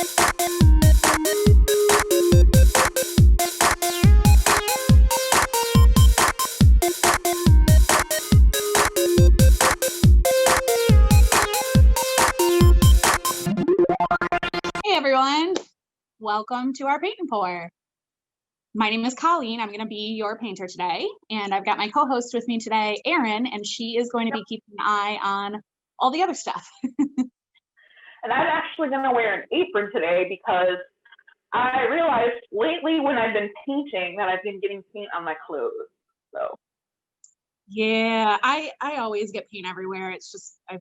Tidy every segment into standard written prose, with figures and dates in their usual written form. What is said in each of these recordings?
Hey everyone, welcome to our paint and pour. My name is Colleen. I'm going to be your painter today, and I've got my co-host with me today, Erin, and she is going to be keeping an eye on all the other stuff. And I'm actually going to wear an apron today because I realized lately when I've been painting that I've been getting paint on my clothes. So Yeah, I always get paint everywhere. It's just I've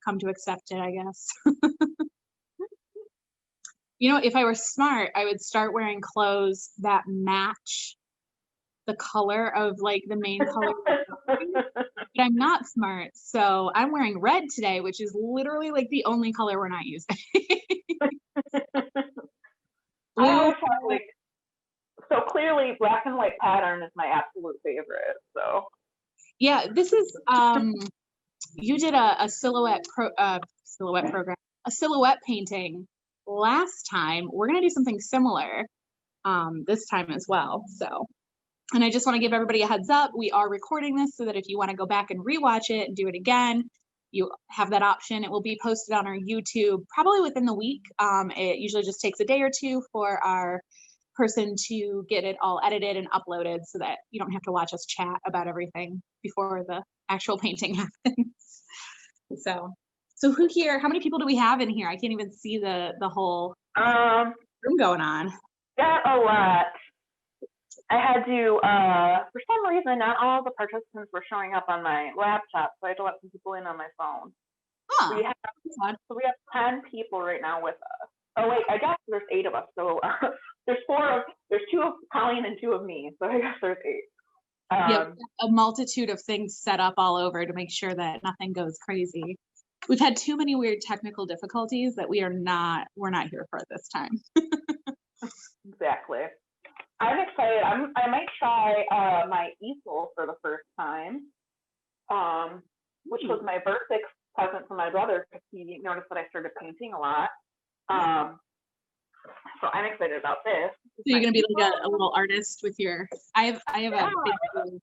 come to accept it, I guess. You know, if I were smart, I would start wearing clothes that match the color of like the main color. But I'm not smart, so I'm wearing red today, which is literally like the only color we're not using. I always have so clearly black and white pattern is my absolute favorite. So yeah, this is you did a silhouette painting last time. We're gonna do something similar this time as well. So, and I just want to give everybody a heads up. We are recording this so that if you want to go back and rewatch it and do it again, you have that option. It will be posted on our YouTube probably within the week. It usually just takes a day or two for our person to get it all edited and uploaded so that you don't have to watch us chat about everything before the actual painting happens. So who here, how many people do we have in here? I can't even see the whole room going on. Got a lot. I had to, for some reason, not all the participants were showing up on my laptop, so I had to let some people in on my phone. Huh. We have 10 people right now with us. Oh wait, I guess there's 8 of us. So there's 2 of Colleen and 2 of me. So I guess there's 8. Yeah, a multitude of things set up all over to make sure that nothing goes crazy. We've had too many weird technical difficulties that we're not here for this time. Exactly. I'm excited. I might try my easel for the first time, which was my birthday present from my brother because he noticed that I started painting a lot. So I'm excited about this. So you're gonna be like a little artist with your. I have a big.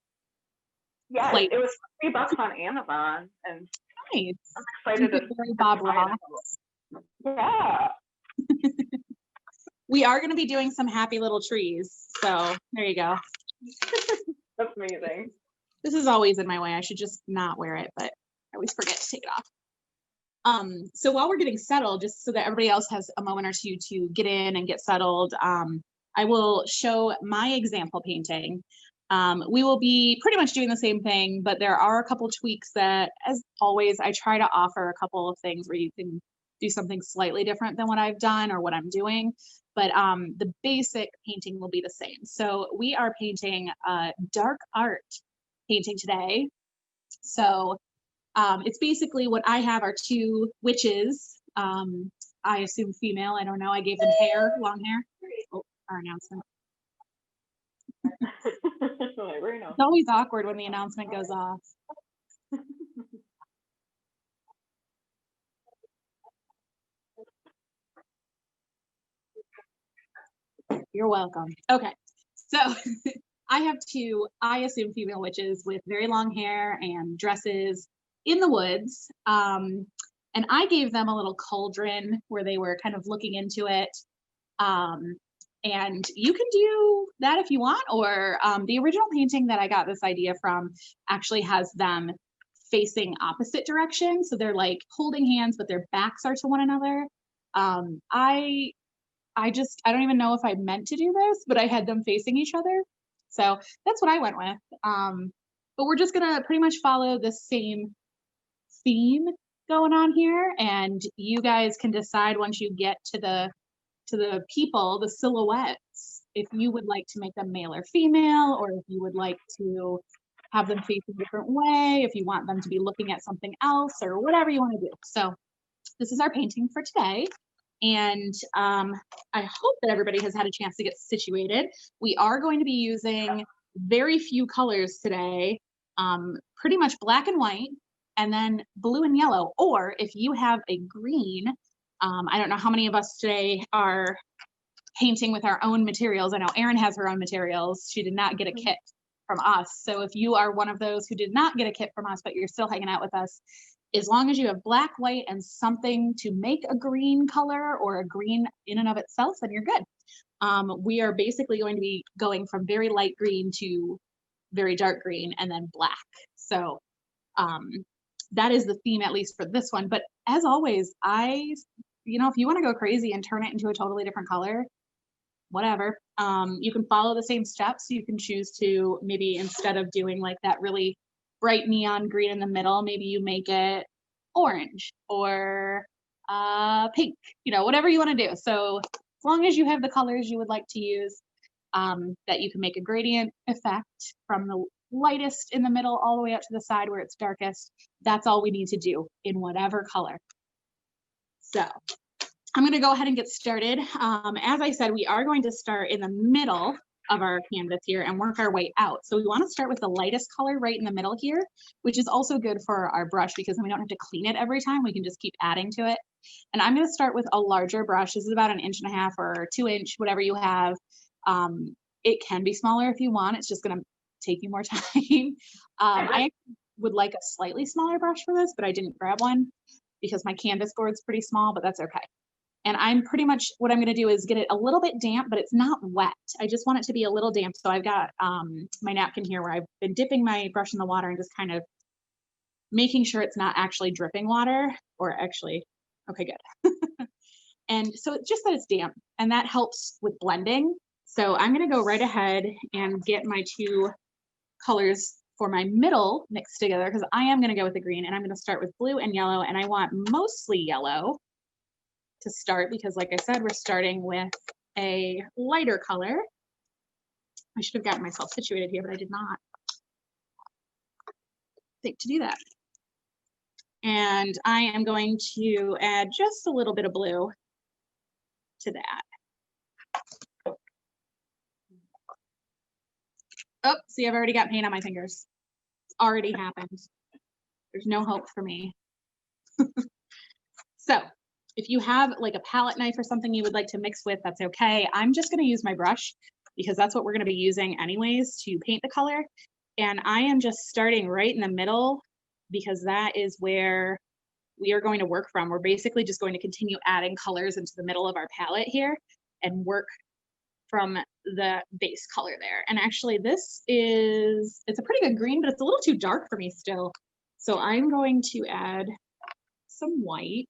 Yeah, plate. It was $3 on Amazon, and nice. I'm excited to Bob Ross. Yeah. We are going to be doing some happy little trees. So there you go. That's amazing. This is always in my way. I should just not wear it, but I always forget to take it off. So while we're getting settled, just so that everybody else has a moment or two to get in and get settled, I will show my example painting. We will be pretty much doing the same thing, but there are a couple tweaks that, as always, I try to offer a couple of things where you can do something slightly different than what I've done or what I'm doing. But the basic painting will be the same. So we are painting dark art painting today. So it's basically what I have are 2 witches. I assume female. I don't know. I gave them long hair. Oh, our announcement. It's always awkward when the announcement goes off. You're welcome. Okay, so I have 2, I assume female witches with very long hair and dresses in the woods. And I gave them a little cauldron where they were kind of looking into it. And you can do that if you want, or the original painting that I got this idea from actually has them facing opposite directions. So they're like holding hands, but their backs are to one another. I don't even know if I meant to do this, but I had them facing each other. So that's what I went with. But we're just gonna pretty much follow the same theme going on here. And you guys can decide once you get to the people, the silhouettes, if you would like to make them male or female, or if you would like to have them face a different way, if you want them to be looking at something else, or whatever you want to do. So this is our painting for today. And I hope that everybody has had a chance to get situated. We are going to be using very few colors today, pretty much black and white, and then blue and yellow. Or if you have a green, I don't know how many of us today are painting with our own materials. I know Erin has her own materials. She did not get a kit from us. So if you are one of those who did not get a kit from us, but you're still hanging out with us, as long as you have black, white, and something to make a green color or a green in and of itself, then you're good. We are basically going to be going from very light green to very dark green and then black. So that is the theme, at least for this one. But as always, if you want to go crazy and turn it into a totally different color, whatever. You can follow the same steps. You can choose to maybe, instead of doing like that really bright neon green in the middle, maybe you make it orange or pink, whatever you want to do. So as long as you have the colors you would like to use, that you can make a gradient effect from the lightest in the middle all the way up to the side where it's darkest. That's all we need to do in whatever color. So I'm going to go ahead and get started. As I said, we are going to start in the middle of our canvas here and work our way out. So we want to start with the lightest color right in the middle here, which is also good for our brush because then we don't have to clean it every time. We can just keep adding to it. And I'm going to start with a larger brush. This is about 1.5 inches or 2 inch, whatever you have. It can be smaller if you want. It's just going to take you more time. I would like a slightly smaller brush for this, but I didn't grab one because my canvas board's pretty small, but that's okay. And what I'm going to do is get it a little bit damp, but it's not wet. I just want it to be a little damp. So I've got my napkin here where I've been dipping my brush in the water and just kind of making sure it's not actually dripping water, or actually, okay, good. And so it's just that it's damp, and that helps with blending. So I'm going to go right ahead and get my 2 colors for my middle mixed together, because I am going to go with the green, and I'm going to start with blue and yellow, and I want mostly yellow to start because, like I said, we're starting with a lighter color. I should have gotten myself situated here, but I did not think to do that. And I am going to add just a little bit of blue to that. Oh, see, I've already got paint on my fingers. It's already happened. There's no hope for me. So if you have like a palette knife or something you would like to mix with, that's okay. I'm just going to use my brush because that's what we're going to be using anyways to paint the color. And I am just starting right in the middle because that is where we are going to work from. We're basically just going to continue adding colors into the middle of our palette here and work from the base color there. And actually it's a pretty good green, but it's a little too dark for me still. So I'm going to add some white,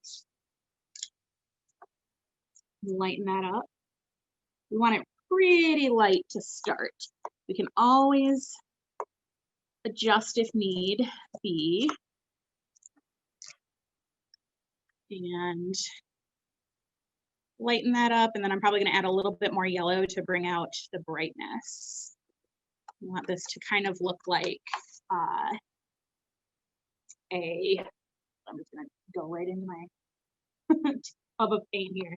lighten that up. We want it pretty light to start. We can always adjust if need be. And lighten that up, and then I'm probably going to add a little bit more yellow to bring out the brightness. We want this to kind of look like I'm just going to go right into my tub of paint here.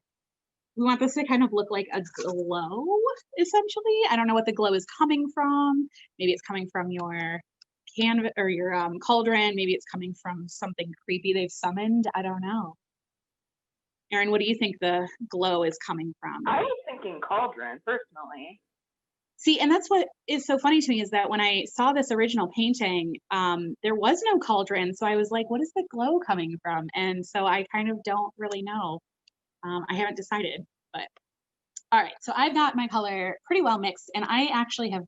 We want this to kind of look like a glow, essentially. I don't know what the glow is coming from. Maybe it's coming from your canvas or your cauldron. Maybe it's coming from something creepy they've summoned. I don't know. Erin, what do you think the glow is coming from? I was thinking cauldron, personally. See, and that's what is so funny to me is that when I saw this original painting, there was no cauldron. So I was like, what is the glow coming from? And so I kind of don't really know. I haven't decided, but all right. So I've got my color pretty well mixed, and I actually have,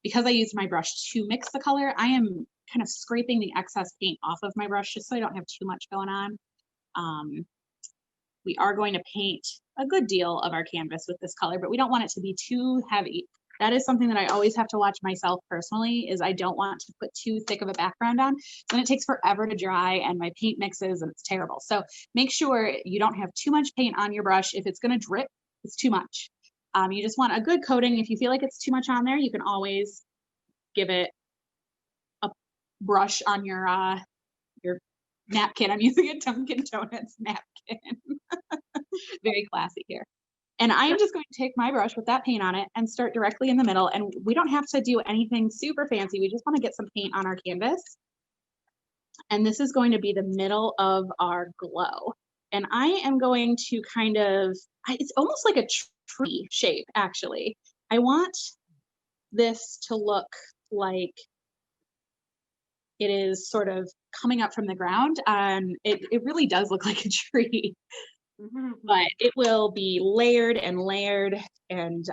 because I used my brush to mix the color, I am kind of scraping the excess paint off of my brush just so I don't have too much going on. We are going to paint a good deal of our canvas with this color, but we don't want it to be too heavy. That is something that I always have to watch myself personally, is I don't want to put too thick of a background on. Then it takes forever to dry and my paint mixes and it's terrible. So make sure you don't have too much paint on your brush. If it's going to drip, it's too much. You just want a good coating. If you feel like it's too much on there, you can always give it a brush on your napkin. I'm using a Dunkin' Donuts napkin. Very classy here. And I am just going to take my brush with that paint on it and start directly in the middle. And we don't have to do anything super fancy. We just want to get some paint on our canvas. And this is going to be the middle of our glow. And I am going to kind of, it's almost like a tree shape, actually. I want this to look like it is sort of coming up from the ground. It really does look like a tree, but it will be layered and layered. And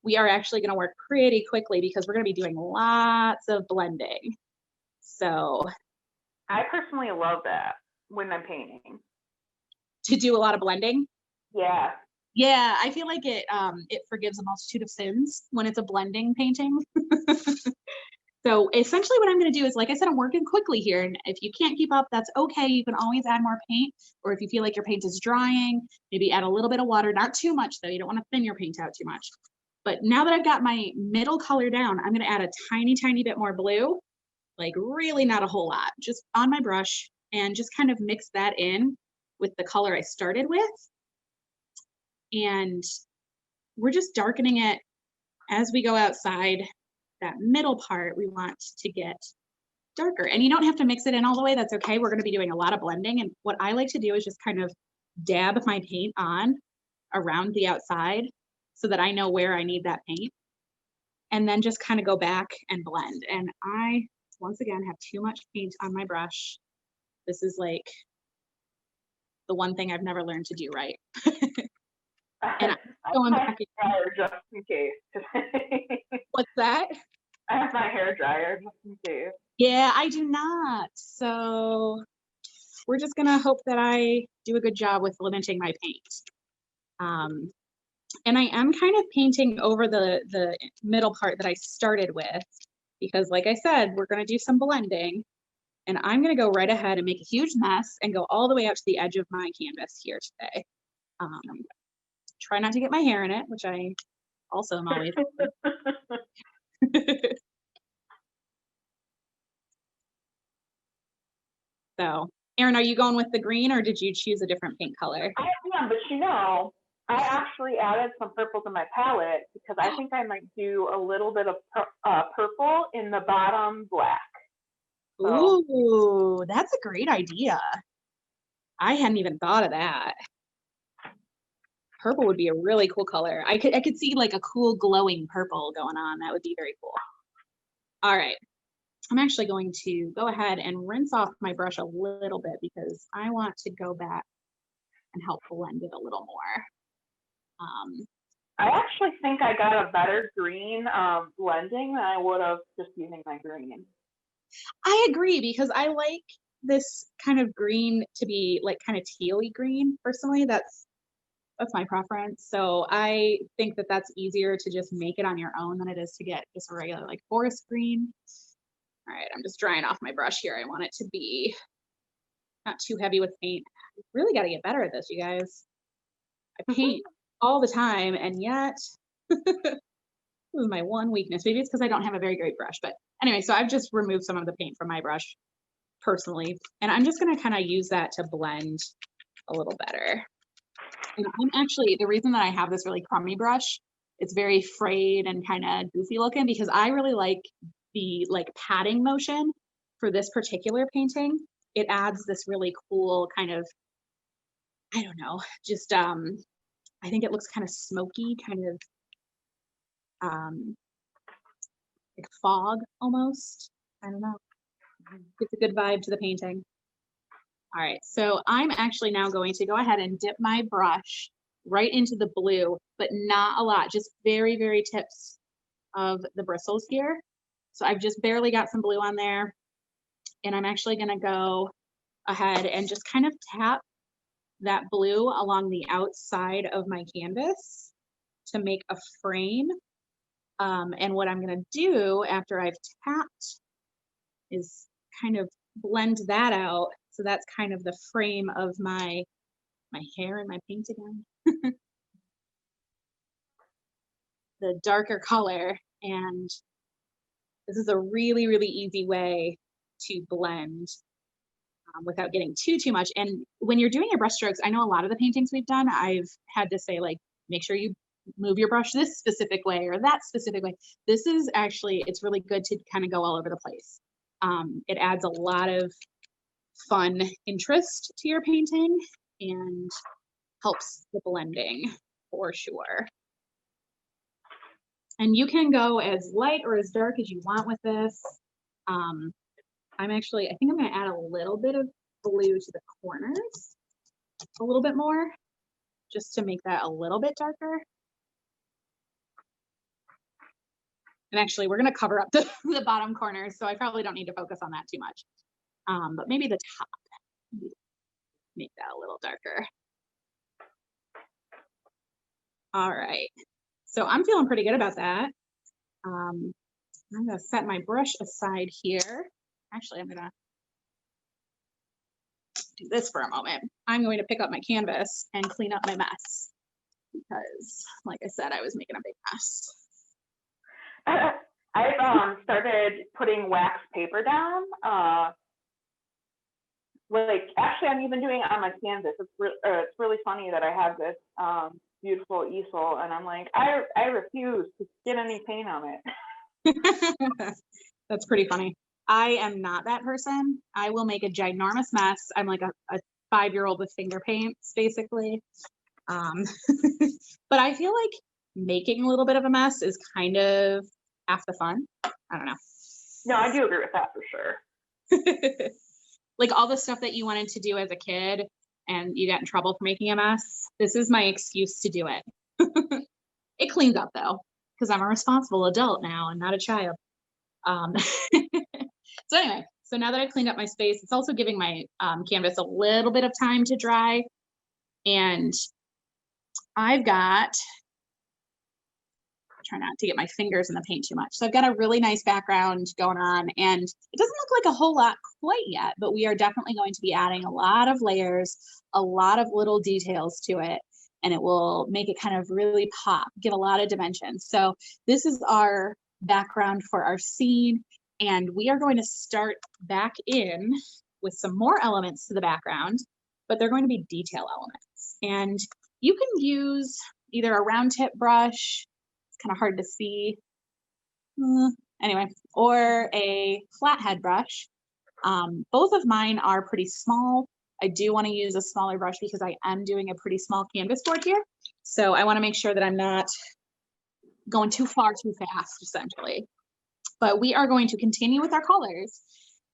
we are actually going to work pretty quickly because we're going to be doing lots of blending. So I personally love that when I'm painting. to do a lot of blending. Yeah. Yeah, I feel like it forgives a multitude of sins when it's a blending painting. So essentially what I'm going to do is, like I said, I'm working quickly here. And if you can't keep up, that's okay. You can always add more paint. Or if you feel like your paint is drying, maybe add a little bit of water, not too much though. You don't want to thin your paint out too much. But now that I've got my middle color down, I'm going to add a tiny, tiny bit more blue, like really not a whole lot, just on my brush, and just kind of mix that in with the color I started with. And we're just darkening it as we go outside. That middle part we want to get darker, and you don't have to mix it in all the way. That's okay. We're going to be doing a lot of blending, and what I like to do is just kind of dab my paint on around the outside so that I know where I need that paint, and then just kind of go back and blend. And I once again have too much paint on my brush. This is like the one thing I've never learned to do right. And I'm going back. Dryer just in case. What's that? I have my hair dryer just in case. Yeah, I do not. So we're just gonna hope that I do a good job with limiting my paint. And I am kind of painting over the middle part that I started with, because like I said, we're gonna do some blending, and I'm gonna go right ahead and make a huge mess and go all the way out to the edge of my canvas here today. Try not to get my hair in it, which I also am always. So, Erin, are you going with the green, or did you choose a different paint color? I am, but you know, I actually added some purple to my palette because I think I might do a little bit of purple in the bottom black. So. Ooh, that's a great idea. I hadn't even thought of that. Purple would be a really cool color. I could see like a cool glowing purple going on. That would be very cool. All right. I'm actually going to go ahead and rinse off my brush a little bit because I want to go back and help blend it a little more. I actually think I got a better green blending than I would have just using my green. I agree, because I like this kind of green to be like kind of tealy green. Personally, that's my preference. So I think that that's easier to just make it on your own than it is to get just a regular like forest green. All right, I'm just drying off my brush here. I want it to be not too heavy with paint. I really got to get better at this, you guys. I paint all the time, and yet this is my one weakness. Maybe it's because I don't have a very great brush, but anyway, so I've just removed some of the paint from my brush personally, and I'm just going to kind of use that to blend a little better. And I'm actually, the reason that I have this really crummy brush, it's very frayed and kind of goofy looking, because I really like the like patting motion for this particular painting. It adds this really cool kind of, I don't know, just I think it looks kind of smoky, kind of like fog almost. I don't know. It's a good vibe to the painting. All right, so I'm actually now going to go ahead and dip my brush right into the blue, but not a lot, just very, very tips of the bristles here. So I've just barely got some blue on there, and I'm actually gonna go ahead and just kind of tap that blue along the outside of my canvas to make a frame. And what I'm gonna do after I've tapped is kind of blend that out. So that's kind of the frame of my hair and my paint again. The darker color. And this is a really, really easy way to blend without getting too much. And when you're doing your brush strokes, I know a lot of the paintings we've done, I've had to say, like, make sure you move your brush this specific way or that specific way. This is actually, it's really good to kind of go all over the place. It adds a lot of fun interest to your painting and helps the blending for sure. And you can go as light or as dark as you want with this. I think I'm going to add a little bit of blue to the corners, a little bit more, just to make that a little bit darker. And actually, we're going to cover up the bottom corners, so I probably don't need to focus on that too much. But maybe the top, make that a little darker. All right, so I'm feeling pretty good about that. I'm going to set my brush aside here. Actually, I'm going to do this for a moment. I'm going to pick up my canvas and clean up my mess because, like I said, I was making a big mess. I've started putting wax paper down. Actually, I'm even doing it on my canvas. It's really funny that I have this beautiful easel, and I'm like, I refuse to get any paint on it. That's pretty funny. I am not that person. I will make a ginormous mess. I'm like a 5-year-old with finger paints, basically. But I feel like making a little bit of a mess is kind of half the fun. I don't know. No, I do agree with that for sure. Like all the stuff that you wanted to do as a kid and you got in trouble for making a mess, this is my excuse to do it. It cleans up though, because I'm a responsible adult now and not a child. So anyway, so now that I've cleaned up my space, it's also giving my canvas a little bit of time to dry. And I've got, try not to get my fingers in the paint too much. So I've got a really nice background going on, and it doesn't look like a whole lot quite yet, but we are definitely going to be adding a lot of layers, a lot of little details to it, and it will make it kind of really pop, give a lot of dimension. So this is our background for our scene, and we are going to start back in with some more elements to the background, but they're going to be detail elements. And you can use either a round tip brush, kind of hard to see anyway, or a flathead brush. Both of mine are pretty small. I do want to use a smaller brush because I am doing a pretty small canvas board here. So I want to make sure that I'm not going too far too fast, essentially. But we are going to continue with our colors,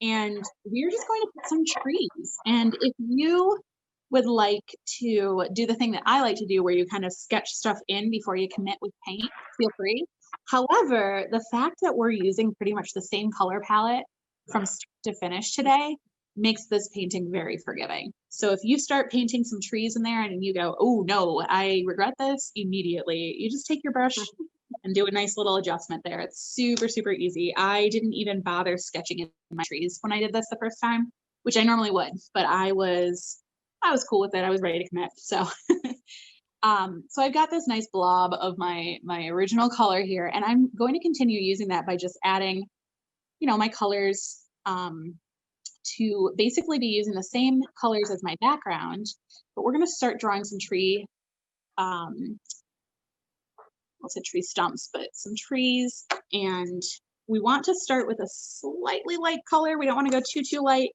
and we're just going to put some trees. And if you would like to do the thing that I like to do where you kind of sketch stuff in before you commit with paint, feel free. However, the fact that we're using pretty much the same color palette from start to finish today makes this painting very forgiving. So if you start painting some trees in there and you go, oh no, I regret this, immediately, you just take your brush and do a nice little adjustment there. It's super, super easy. I didn't even bother sketching in my trees when I did this the first time, which I normally would, but I was cool with it. I was ready to commit. So, so I've got this nice blob of my original color here, and I'm going to continue using that by just adding, my colors, to basically be using the same colors as my background, but we're going to start drawing some tree, I'll say tree stumps, but some trees. And we want to start with a slightly light color. We don't want to go too light,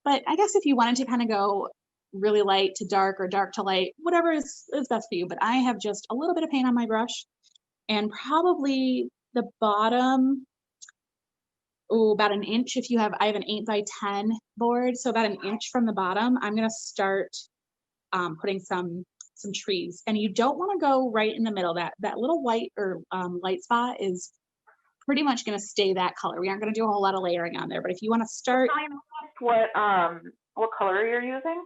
but I guess if you wanted to kind of go really light to dark or dark to light, whatever is best for you. But I have just a little bit of paint on my brush, and probably the bottom, about an inch. I have an 8x10 board, so about an inch from the bottom, I'm going to start putting some trees. And you don't want to go right in the middle. That little white or light spot is pretty much going to stay that color. We aren't going to do a whole lot of layering on there, but if you want to start, what color you're using?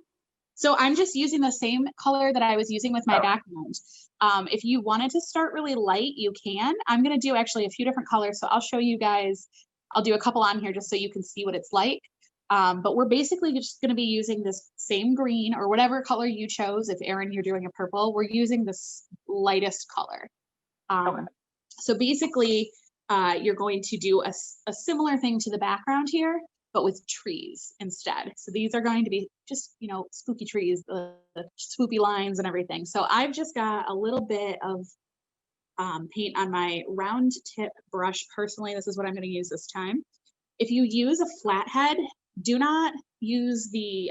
So I'm just using the same color that I was using with my background. If you wanted to start really light, you can. I'm going to do actually a few different colors, so I'll show you guys. I'll do a couple on here just so you can see what it's like. But we're basically just going to be using this same green or whatever color you chose. If Erin, you're doing a purple, we're using this lightest color. Okay. So basically, you're going to do a similar thing to the background here, but with trees instead. So these are going to be just, spooky trees, the swoopy lines and everything. So I've just got a little bit of paint on my round tip brush. Personally, this is what I'm going to use this time. If you use a flathead, do not use the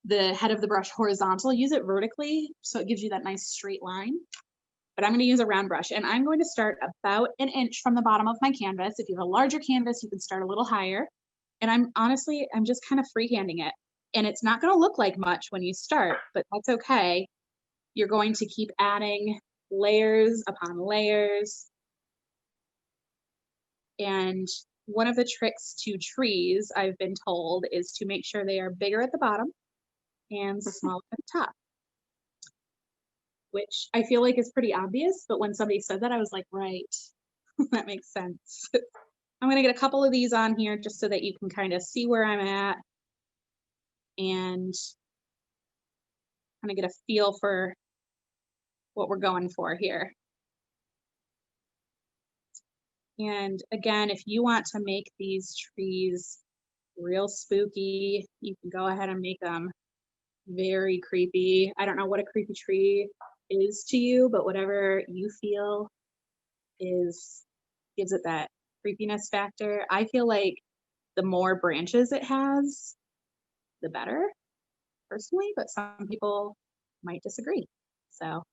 head of the brush horizontal, use it vertically so it gives you that nice straight line. But I'm going to use a round brush, and I'm going to start about an inch from the bottom of my canvas. If you have a larger canvas, you can start a little higher. And I'm just kind of freehanding it. And it's not going to look like much when you start, but that's okay. You're going to keep adding layers upon layers. And one of the tricks to trees, I've been told, is to make sure they are bigger at the bottom and smaller at the top, which I feel like is pretty obvious, but when somebody said that, I was like, right, that makes sense. I'm gonna get a couple of these on here just so that you can kind of see where I'm at and kind of get a feel for what we're going for here. And again, if you want to make these trees real spooky, you can go ahead and make them very creepy. I don't know what a creepy tree is to you, but whatever you feel gives it that creepiness factor. I feel like the more branches it has, the better, personally, but some people might disagree. So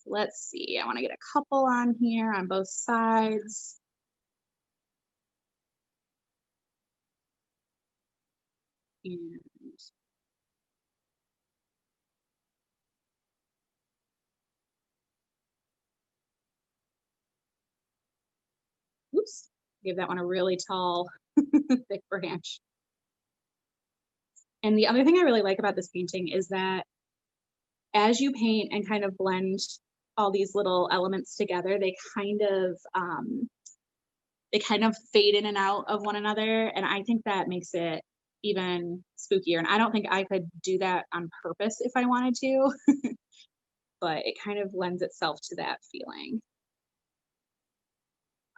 let's see. I want to get a couple on here on both sides. And oops, give that one a really tall, thick branch. And the other thing I really like about this painting is that as you paint and kind of blend all these little elements together, they kind of fade in and out of one another. And I think that makes it even spookier. And I don't think I could do that on purpose if I wanted to, but it kind of lends itself to that feeling.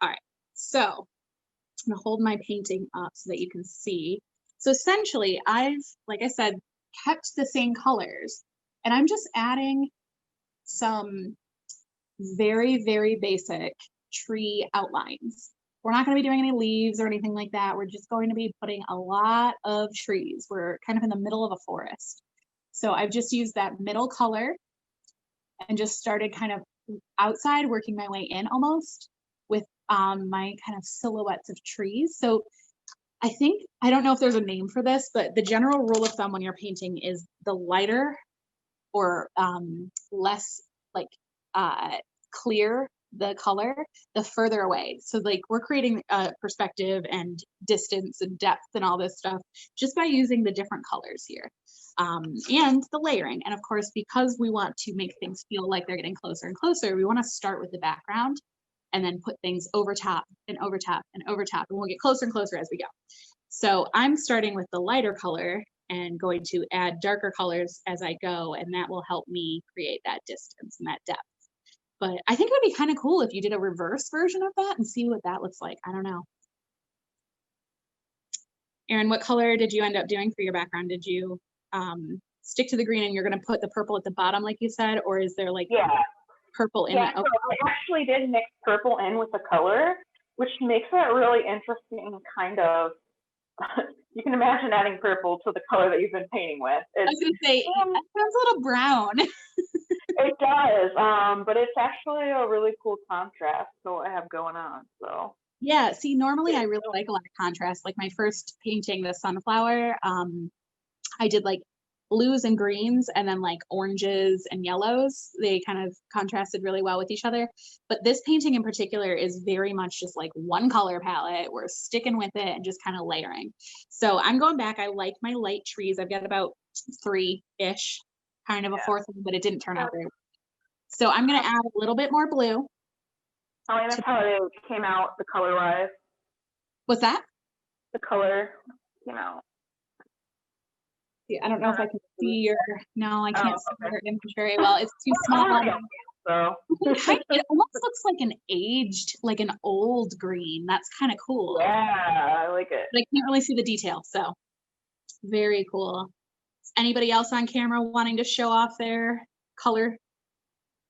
All right, so I'm gonna hold my painting up so that you can see. So essentially, I've, like I said, kept the same colors, and I'm just adding some very, very basic tree outlines. We're not going to be doing any leaves or anything like that. We're just going to be putting a lot of trees. We're kind of in the middle of a forest. So I've just used that middle color and just started kind of outside, working my way in almost with my kind of silhouettes of trees. So I don't know if there's a name for this, but the general rule of thumb when you're painting is the lighter or less like clear the color, the further away. So like we're creating perspective and distance and depth and all this stuff just by using the different colors here and the layering. And of course, because we want to make things feel like they're getting closer and closer, we want to start with the background and then put things over top and over top and over top, and we'll get closer and closer as we go. So I'm starting with the lighter color and going to add darker colors as I go, and that will help me create that distance and that depth. But I think it would be kind of cool if you did a reverse version of that and see what that looks like. I don't know. Erin, what color did you end up doing for your background? Did you stick to the green and you're going to put the purple at the bottom like you said, or is there like purple in it? So I actually did mix purple in with the color, which makes it really interesting kind of. You can imagine adding purple to the color that you've been painting with. I was going to say, that sounds a little brown. It does, but it's actually a really cool contrast to what I have going on. So yeah, see, normally I really like a lot of contrast. Like my first painting, the sunflower, I did like blues and greens and then like oranges and yellows. They kind of contrasted really well with each other. But this painting in particular is very much just like one color palette. We're sticking with it and just kind of layering. So I'm going back. I like my light trees. I've got about 3-ish, kind of a fourth one, but it didn't turn out very well. So I'm going to add a little bit more blue. Oh, and that's how it came out, the color wise. What's that? The color, you know. I don't know if I can see your, no, I can't see your image very well. It's too small. So it almost looks like an old green. That's kind of cool. Yeah, I like it. But I can't really see the detail, so very cool. Is anybody else on camera wanting to show off their color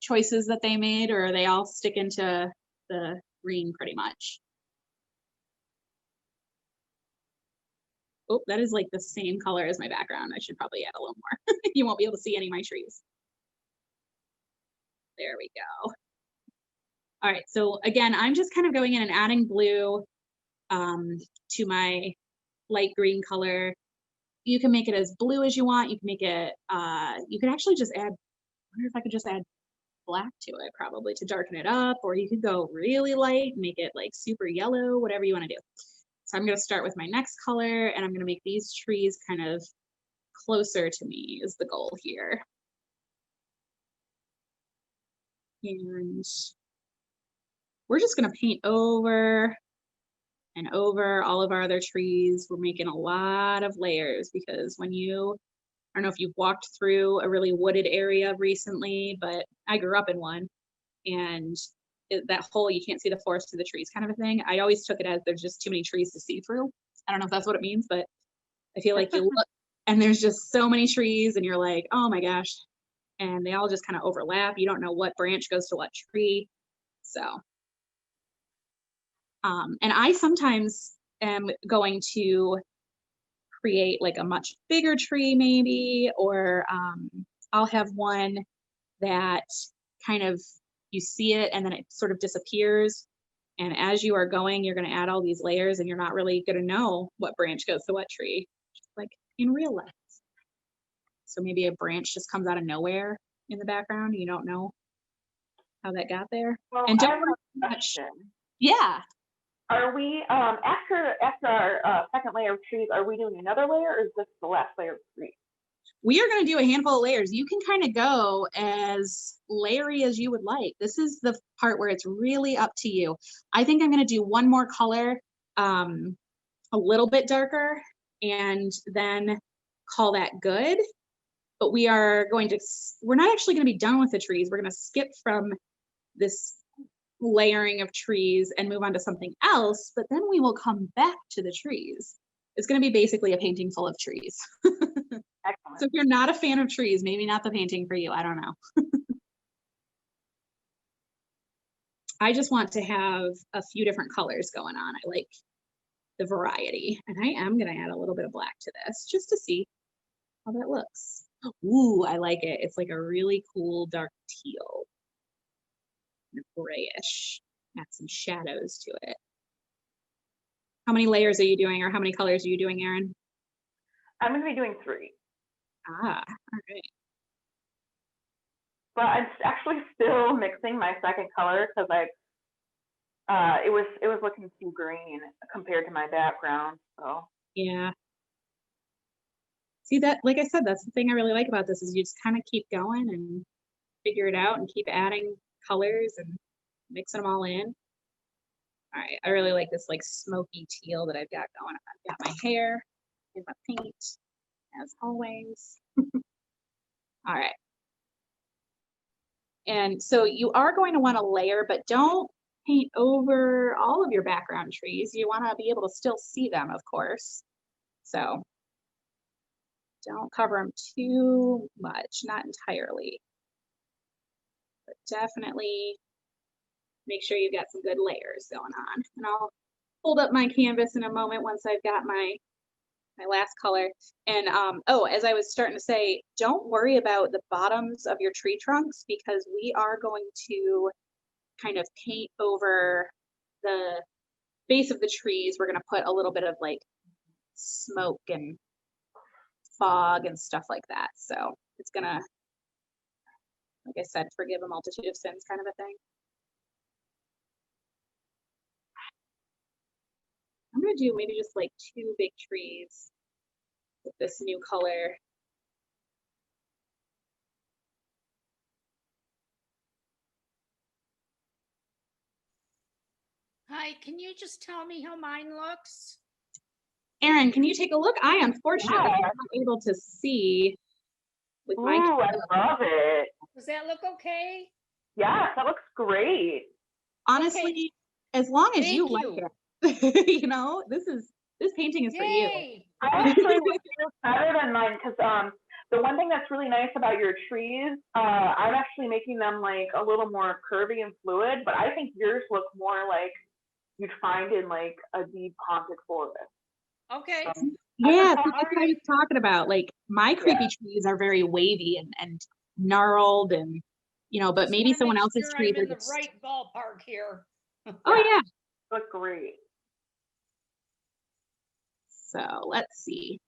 choices that they made, or are they all sticking to the green pretty much? Oh, that is like the same color as my background. I should probably add a little more. You won't be able to see any of my trees. There we go. All right, so again, I'm just kind of going in and adding blue to my light green color. You can make it as blue as you want. You can make it, you can actually just add, I wonder if I could just add black to it probably to darken it up, or you could go really light and make it like super yellow, whatever you want to do. So I'm going to start with my next color, and I'm going to make these trees kind of closer to me is the goal here. And we're just going to paint over and over all of our other trees. We're making a lot of layers because when you, I don't know if you've walked through a really wooded area recently, but I grew up in one, and that whole you can't see the forest through the trees kind of a thing. I always took it as there's just too many trees to see through. I don't know if that's what it means, but I feel like you look and there's just so many trees and you're like, oh my gosh. And they all just kind of overlap. You don't know what branch goes to what tree. So, and I sometimes am going to create like a much bigger tree maybe, or I'll have one that kind of, you see it and then it sort of disappears. And as you are going, you're going to add all these layers and you're not really going to know what branch goes to what tree, just like in real life. So maybe a branch just comes out of nowhere in the background. You don't know how that got there. Well, And I don't have worry a too much. question. Yeah. Are we, after our second layer of trees, are we doing another layer, or is this the last layer of trees? We are going to do a handful of layers. You can kind of go as layery as you would like. This is the part where it's really up to you. I think I'm going to do one more color, a little bit darker, and then call that good. But we are going to, we're not actually going to be done with the trees. We're going to skip from this layering of trees and move on to something else, but then we will come back to the trees. It's going to be basically a painting full of trees. Excellent. So if you're not a fan of trees, maybe not the painting for you. I don't know. I just want to have a few different colors going on. I like the variety, and I am going to add a little bit of black to this just to see how that looks. Ooh, I like it. It's like a really cool dark teal, grayish. Add some shadows to it. How many layers are you doing, or how many colors are you doing, Erin? I'm going to be doing 3. Ah, all right. But I'm actually still mixing my second color because it was looking too green compared to my background. So Yeah. See that, like I said, that's the thing I really like about this is you just kind of keep going and figure it out and keep adding colors and mixing them all in. All right, I really like this like smoky teal that I've got going on. I've got my hair in my paint, as always. All right. And so you are going to want to layer, but don't paint over all of your background trees. You want to be able to still see them, of course. So don't cover them too much, not entirely, but definitely make sure you've got some good layers going on. And I'll hold up my canvas in a moment once I've got my last color. And oh, as I was starting to say, don't worry about the bottoms of your tree trunks because we are going to kind of paint over the base of the trees. We're going to put a little bit of like smoke and fog and stuff like that. So it's gonna, like I said, forgive a multitude of sins kind of a thing. I'm gonna do maybe just like 2 big trees with this new color. Hi, can you just tell me how mine looks? Erin, can you take a look? I unfortunately Yeah. am not able to see with my ooh, I love it. Does that look okay? Yes, that looks great. honestly, Okay. as long as you Thank like you. it, you know, this painting is for you. Yay! I actually like yours better than mine because the one thing that's really nice about your trees, I'm actually making them like a little more curvy and fluid, but I think yours look more like you'd find in like a deep haunted forest. Okay. So, Yeah, so that's what I was talking about. Like my creepy trees are very wavy and gnarled and, you know, but Just maybe wanna someone make else's sure trees I'm are in the just, right ballpark here. oh yeah. Look great. So let's see.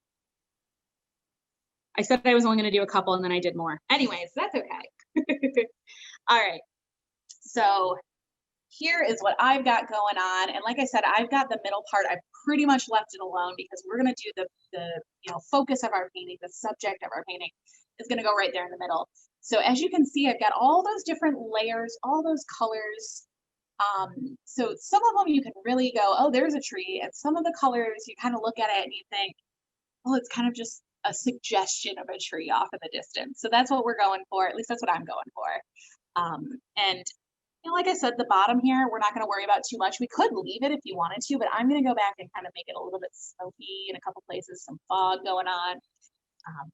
I said I was only going to do a couple and then I did more. Anyways, that's okay. All right. So here is what I've got going on. And like I said, I've got the middle part. I've pretty much left it alone because we're going to do the focus of our painting, the subject of our painting is going to go right there in the middle. So as you can see, I've got all those different layers, all those colors. So some of them you can really go, oh, there's a tree. And some of the colors, you kind of look at it and you think, oh, it's kind of just a suggestion of a tree off in the distance. So that's what we're going for. At least that's what I'm going for. And like I said, the bottom here, we're not going to worry about too much. We could leave it if you wanted to, but I'm going to go back and kind of make it a little bit smoky in a couple places, some fog going on.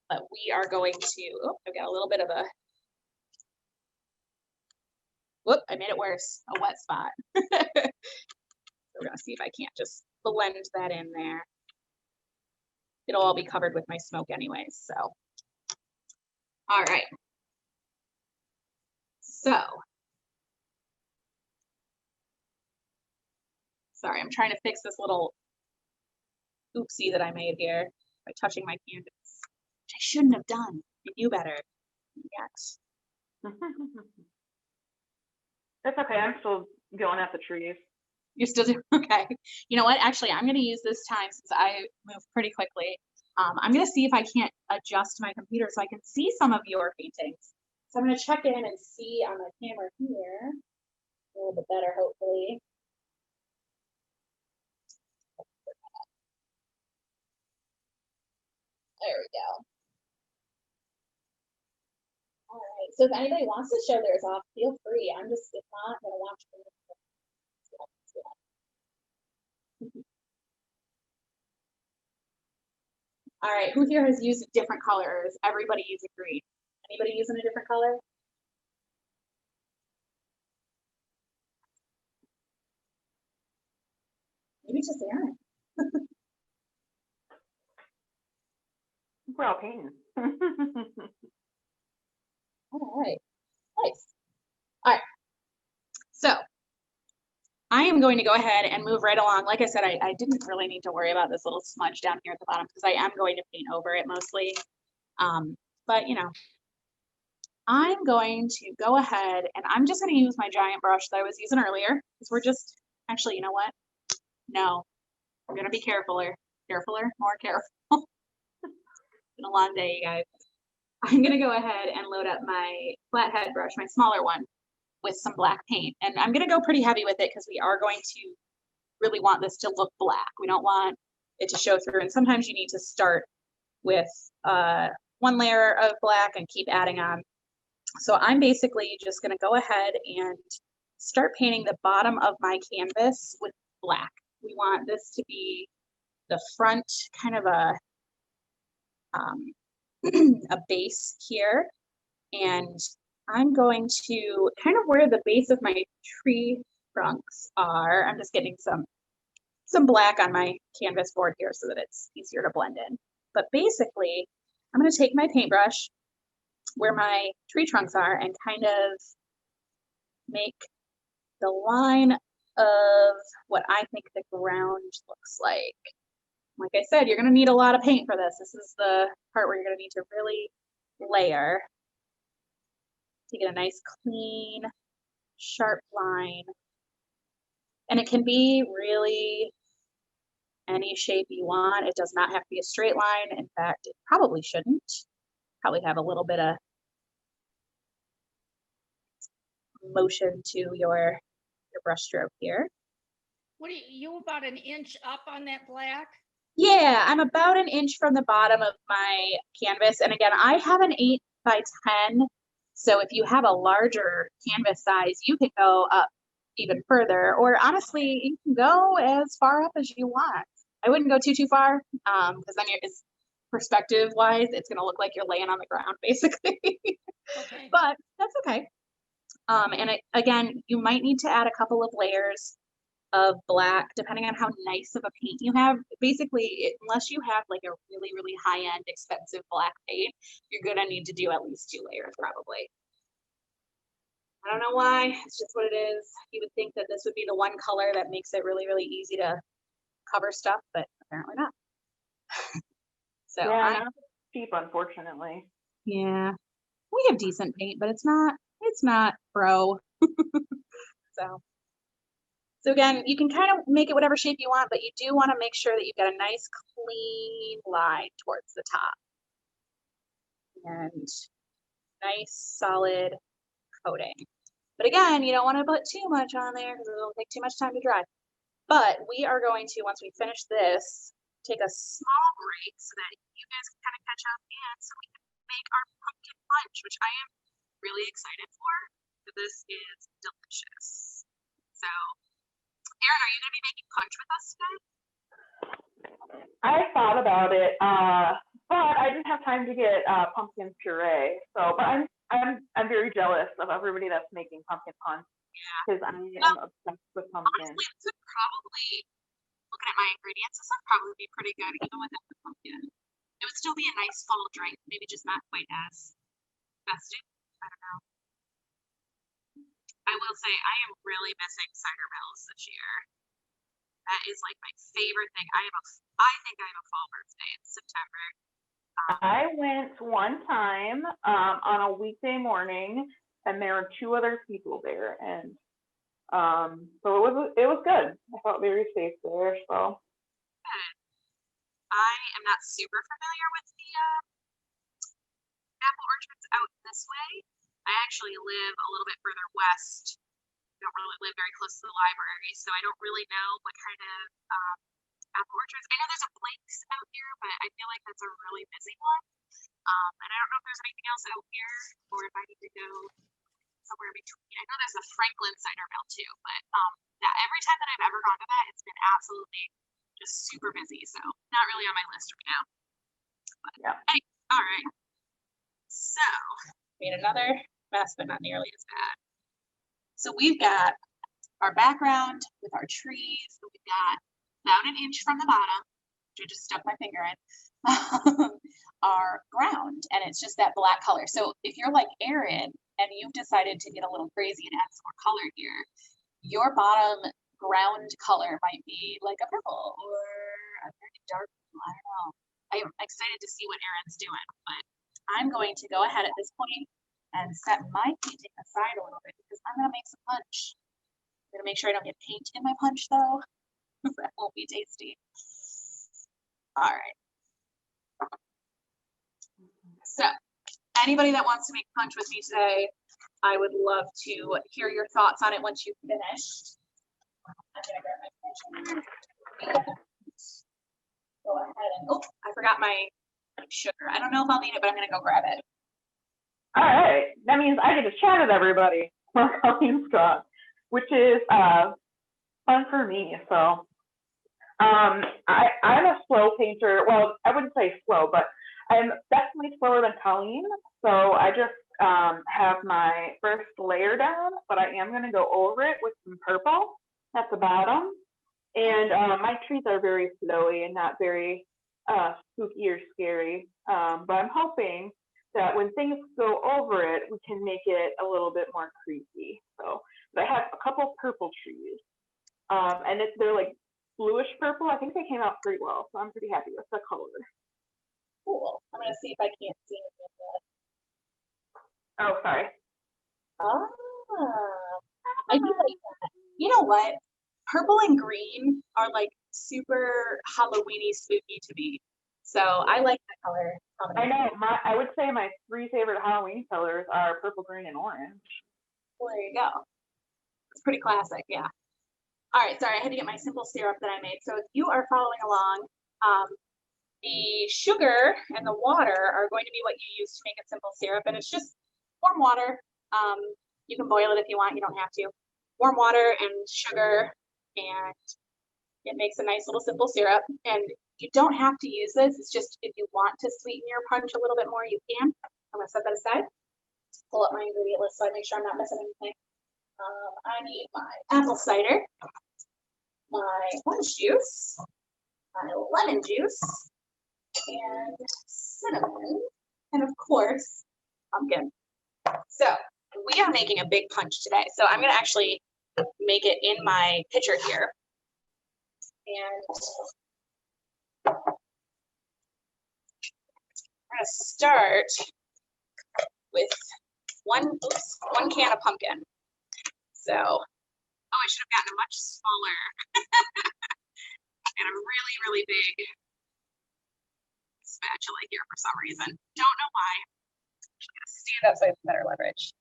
But we are going to, oh, I've got a little bit of a, whoop, I made it worse, a wet spot. We're going to see if I can't just blend that in there. It'll all be covered with my smoke anyways, so. All right. So. Sorry, I'm trying to fix this little oopsie that I made here by touching my canvas, which I shouldn't have done. I knew better. Yes. It's okay. I'm still going at the trees. You're still doing okay. You know what? Actually, I'm going to use this time since I move pretty quickly. I'm going to see if I can't adjust my computer so I can see some of your paintings. So I'm going to check in and see on my camera here a little bit better, hopefully. There we go. All right. So if anybody wants to show theirs off, feel free. I'm just, if not, going to watch them. All right, who here has used different colors? Everybody using green. Anybody using a different color? Maybe just Aaron. We're all painting. All right, nice. All right, so I am going to go ahead and move right along. Like I said, I didn't really need to worry about this little smudge down here at the bottom because I am going to paint over it mostly. But you know, I'm going to go ahead and I'm just going to use my giant brush that I was using earlier because we're just, actually, you know what? No, we're going to be carefuler, more careful. It's been a long day, you guys. I'm going to go ahead and load up my flathead brush, my smaller one, with some black paint. And I'm going to go pretty heavy with it because we are going to really want this to look black. We don't want it to show through. And sometimes you need to start with one layer of black and keep adding on. So I'm basically just going to go ahead and start painting the bottom of my canvas with black. We want this to be the front, kind of a base here. And I'm going to kind of where the base of my tree trunks are, I'm just getting some black on my canvas board here so that it's easier to blend in. But basically, I'm going to take my paintbrush where my tree trunks are and kind of make the line of what I think the ground looks like. Like I said, you're going to need a lot of paint for this. This is the part where you're going to need to really layer to get a nice, clean, sharp line. And it can be really any shape you want. It does not have to be a straight line. In fact, it probably shouldn't. Probably have a little bit of motion to your brush stroke here. What are you about an inch up on that black? Yeah, I'm about an inch from the bottom of my canvas. And again, I have an 8 by 10. So if you have a larger canvas size, you can go up even further, or honestly, you can go as far up as you want. I wouldn't go too far because then it's perspective wise, it's going to look like you're laying on the ground basically. Okay. But that's okay. And again, you might need to add a couple of layers of black, depending on how nice of a paint you have. Basically, unless you have like a really, really high-end expensive black paint, you're gonna need to do at least 2 layers probably. I don't know why, it's just what it is. You would think that this would be the one color that makes it really, really easy to cover stuff, but apparently not. So Yeah, not cheap, unfortunately. yeah, we have decent paint, but it's not pro. So again, you can kind of make it whatever shape you want, but you do want to make sure that you've got a nice clean line towards the top. And nice solid coating. But again, you don't want to put too much on there because it'll take too much time to dry. But we are going to, once we finish this, take a small break so that you guys can kind of catch up and so we can make our pumpkin punch, which I am really excited for. This is delicious. So, Erin, are you going to be making punch with us today? I thought about it, but I didn't have time to get pumpkin puree. So, but I'm very jealous of everybody that's making pumpkin punch because I am obsessed with pumpkin. Honestly, this would probably, looking at my ingredients, this would probably be pretty good even without the pumpkin. It would still be a nice fall drink, maybe just not quite as festive. I don't know. I will say I am really missing cider mills this year. That is like my favorite thing. I think I have a fall birthday in September. I went one time on a weekday morning, and there were 2 other people there, and so it was good. I felt very safe there. So I am not super familiar with the apple orchards out this way. I actually live a little bit further west. I don't really live very close to the library, so I don't really know what kind of apple orchards. I know there's a Blake's out here, but I feel like that's a really busy one. And I don't know if there's anything else out here or if I need to go somewhere between. I know there's a Franklin cider mill too, but that every time that I've ever gone to that, it's been absolutely just super busy. So not really on my list right now. But yeah. anyway, all right. So made another mess, but not nearly as bad. So we've got our background with our trees. So we've got about an inch from the bottom, which I just stuck my finger in, our ground, and it's just that black color. So if you're like Erin and you've decided to get a little crazy and add some more color here, your bottom ground color might be like a purple or a very dark blue. I don't know. I'm excited to see what Erin's doing, but I'm going to go ahead at this point and set my painting aside a little bit because I'm going to make some punch. I'm going to make sure I don't get paint in my punch though. That won't be tasty. All right. So anybody that wants to make punch with me today, I would love to hear your thoughts on it once you've finished. I'm going to grab my punch. Go ahead and, oh, I forgot my sugar. I don't know if I'll need it, but I'm going to go grab it. All right. That means I get to chat with everybody for Colleen's Strong, which is fun for me. So I'm a slow painter. Well, I wouldn't say slow, but I'm definitely slower than Colleen. So I just have my first layer down, but I am going to go over it with some purple at the bottom. And my trees are very flowy and not very spooky or scary. But I'm hoping that when things go over it, we can make it a little bit more creepy. So I have a couple purple trees, and they're like bluish purple. I think they came out pretty well, so I'm pretty happy with the color. Cool. I'm gonna see if I can't see it. Oh, sorry. Ah, I do like that. You know what? Purple and green are like super Halloweeny spooky to me. So I like that color combination. I know. I would say my 3 favorite Halloween colors are purple, green, and orange. Well, there you go. It's pretty classic, yeah. All right, sorry, I had to get my simple syrup that I made. So if you are following along, the sugar and the water are going to be what you use to make a simple syrup, and it's just warm water. You can boil it if you want, you don't have to. Warm water and sugar, and it makes a nice little simple syrup. And you don't have to use this. It's just if you want to sweeten your punch a little bit more, you can. I'm gonna set that aside. Pull up my ingredient list so I make sure I'm not missing anything. I need my apple cider. my orange juice, my lemon juice, and cinnamon, and of course, pumpkin. So we are making a big punch today. So I'm gonna actually make it in my pitcher here. And we're gonna start with one can of pumpkin. So, oh, I should have gotten a much smaller and a really, really big spatula here for some reason. Don't know why. I'm gonna stand up so I have better leverage.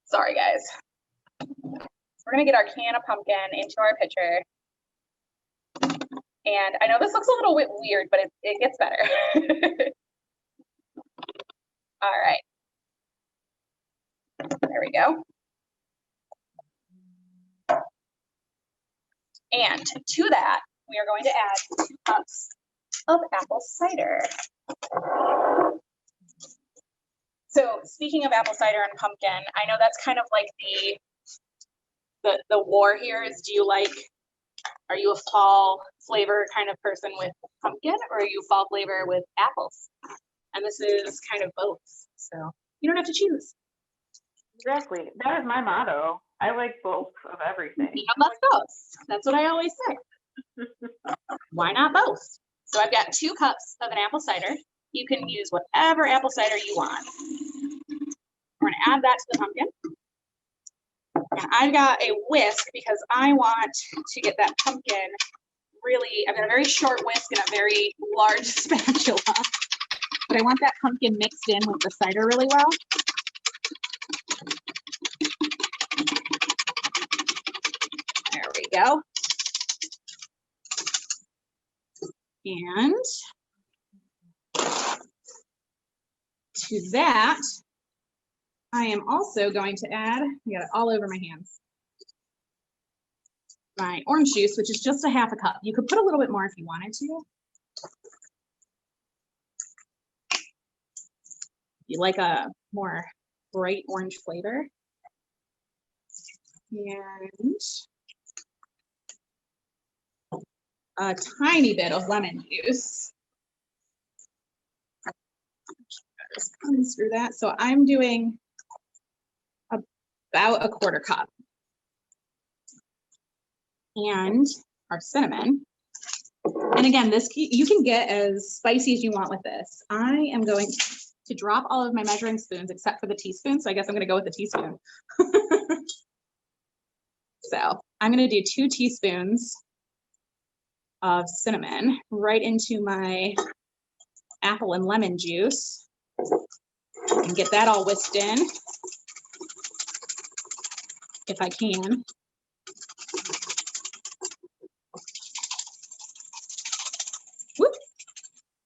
Sorry, guys. We're gonna get our can of pumpkin into our pitcher. And I know this looks a little bit weird, but it gets better. All right. There we go. And to that, we are going to add 2 cups of apple cider. So speaking of apple cider and pumpkin, I know that's kind of like the war here is, are you a fall flavor kind of person with pumpkin, or are you fall flavor with apples? And this is kind of both, so you don't have to choose. Exactly. That is my motto. I like both of everything. You know, let's both. That's what I always say. Why not both? So I've got 2 cups of an apple cider. You can use whatever apple cider you want. We're gonna add that to the pumpkin. And I've got a whisk because I want to get that pumpkin really, I've got a very short whisk and a very large spatula. But I want that pumpkin mixed in with the cider really well. There we go. And to that, I am also going to add, I got it all over my hands, my orange juice, which is just a half a cup. You could put a little bit more if you wanted to. You like a more bright orange flavor. And a tiny bit of lemon juice. Just comes through that. So I'm doing about a 1/4 cup. And our cinnamon. And again, this you can get as spicy as you want with this. I am going to drop all of my measuring spoons except for the teaspoon. So I guess I'm going to go with the teaspoon. So I'm going to do 2 teaspoons of cinnamon right into my apple and lemon juice and get that all whisked in if I can. Whoop.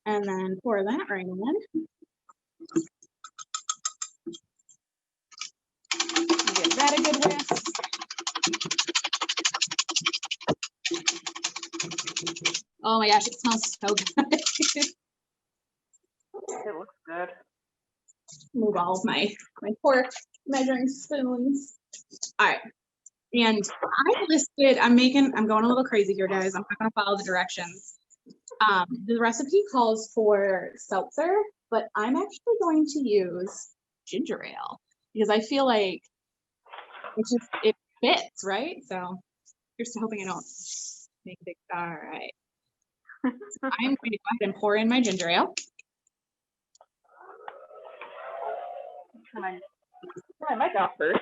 And then pour that right in. Give that a good whisk. Oh my gosh, it smells so good. It looks good. Move all of my pork measuring spoons. All right. And I'm going a little crazy here, guys. I'm not gonna follow the directions. The recipe calls for seltzer, but I'm actually going to use ginger ale because I feel like it fits, right? So here's to hoping I don't make a big star. All right. So I'm going to go ahead and pour in my ginger ale. I might go first.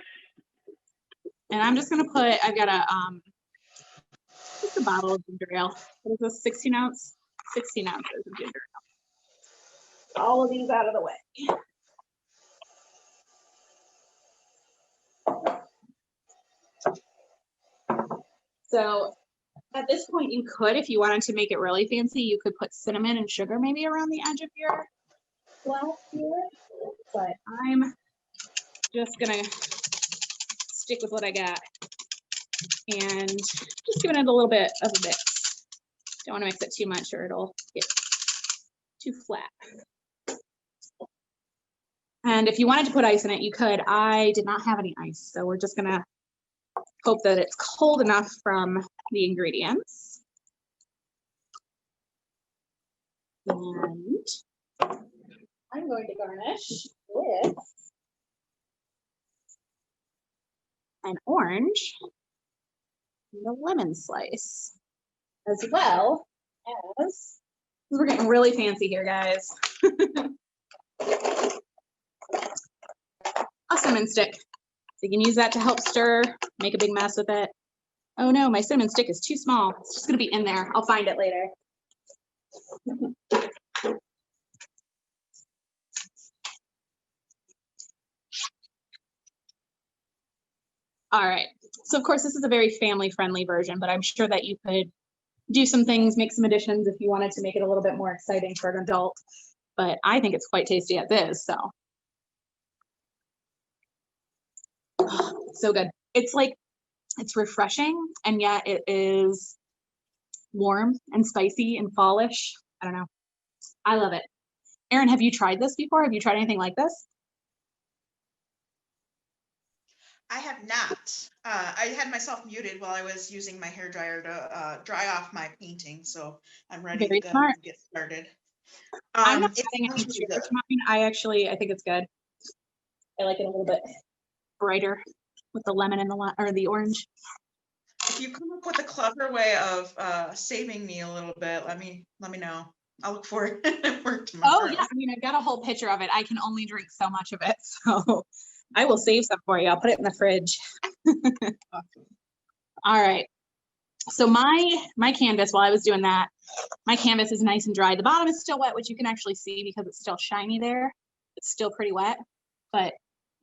And I'm just gonna I've got just a bottle of ginger ale. What is this, 16 ounce? 16 ounces of ginger ale. All of these out of the way. So at this point you could, if you wanted to make it really fancy, you could put cinnamon and sugar maybe around the edge of your glass here. But I'm just gonna stick with what I got and just giving it a little bit of a mix. Don't want to mix it too much or it'll get too flat. And if you wanted to put ice in it, you could. I did not have any ice, so we're just gonna Hope that it's cold enough from the ingredients. And I'm going to garnish with an orange and a lemon slice, as well as, we're getting really fancy here, guys. A cinnamon stick. So you can use that to help stir, make a big mess with it. Oh no, my cinnamon stick is too small. It's just gonna be in there. I'll find it later. All right, so of course this is a very family-friendly version, but I'm sure that you could do some things, make some additions if you wanted to make it a little bit more exciting for an adult. But I think it's quite tasty as is, so. Oh, so good. It's like, it's refreshing, and yet it is warm and spicy and fallish. I don't know. I love it. Erin, have you tried this before? Have you tried anything like this? I have not. I had myself muted while I was using my hair dryer to dry off my painting, so I'm ready Very to smart. get started. I'm not It adding any sounds really sugar good. to mine. I think it's good. I like it a little bit brighter with the lemon and the orange. If you come up with a clever way of saving me a little bit, let me know. I'll look for it for tomorrow. Oh yeah, I mean, I've got a whole pitcher of it. I can only drink so much of it, so I will save some for you. I'll put it in the fridge. Awesome. All right. So my canvas, while I was doing that, my canvas is nice and dry. The bottom is still wet, which you can actually see because it's still shiny there. It's still pretty wet, but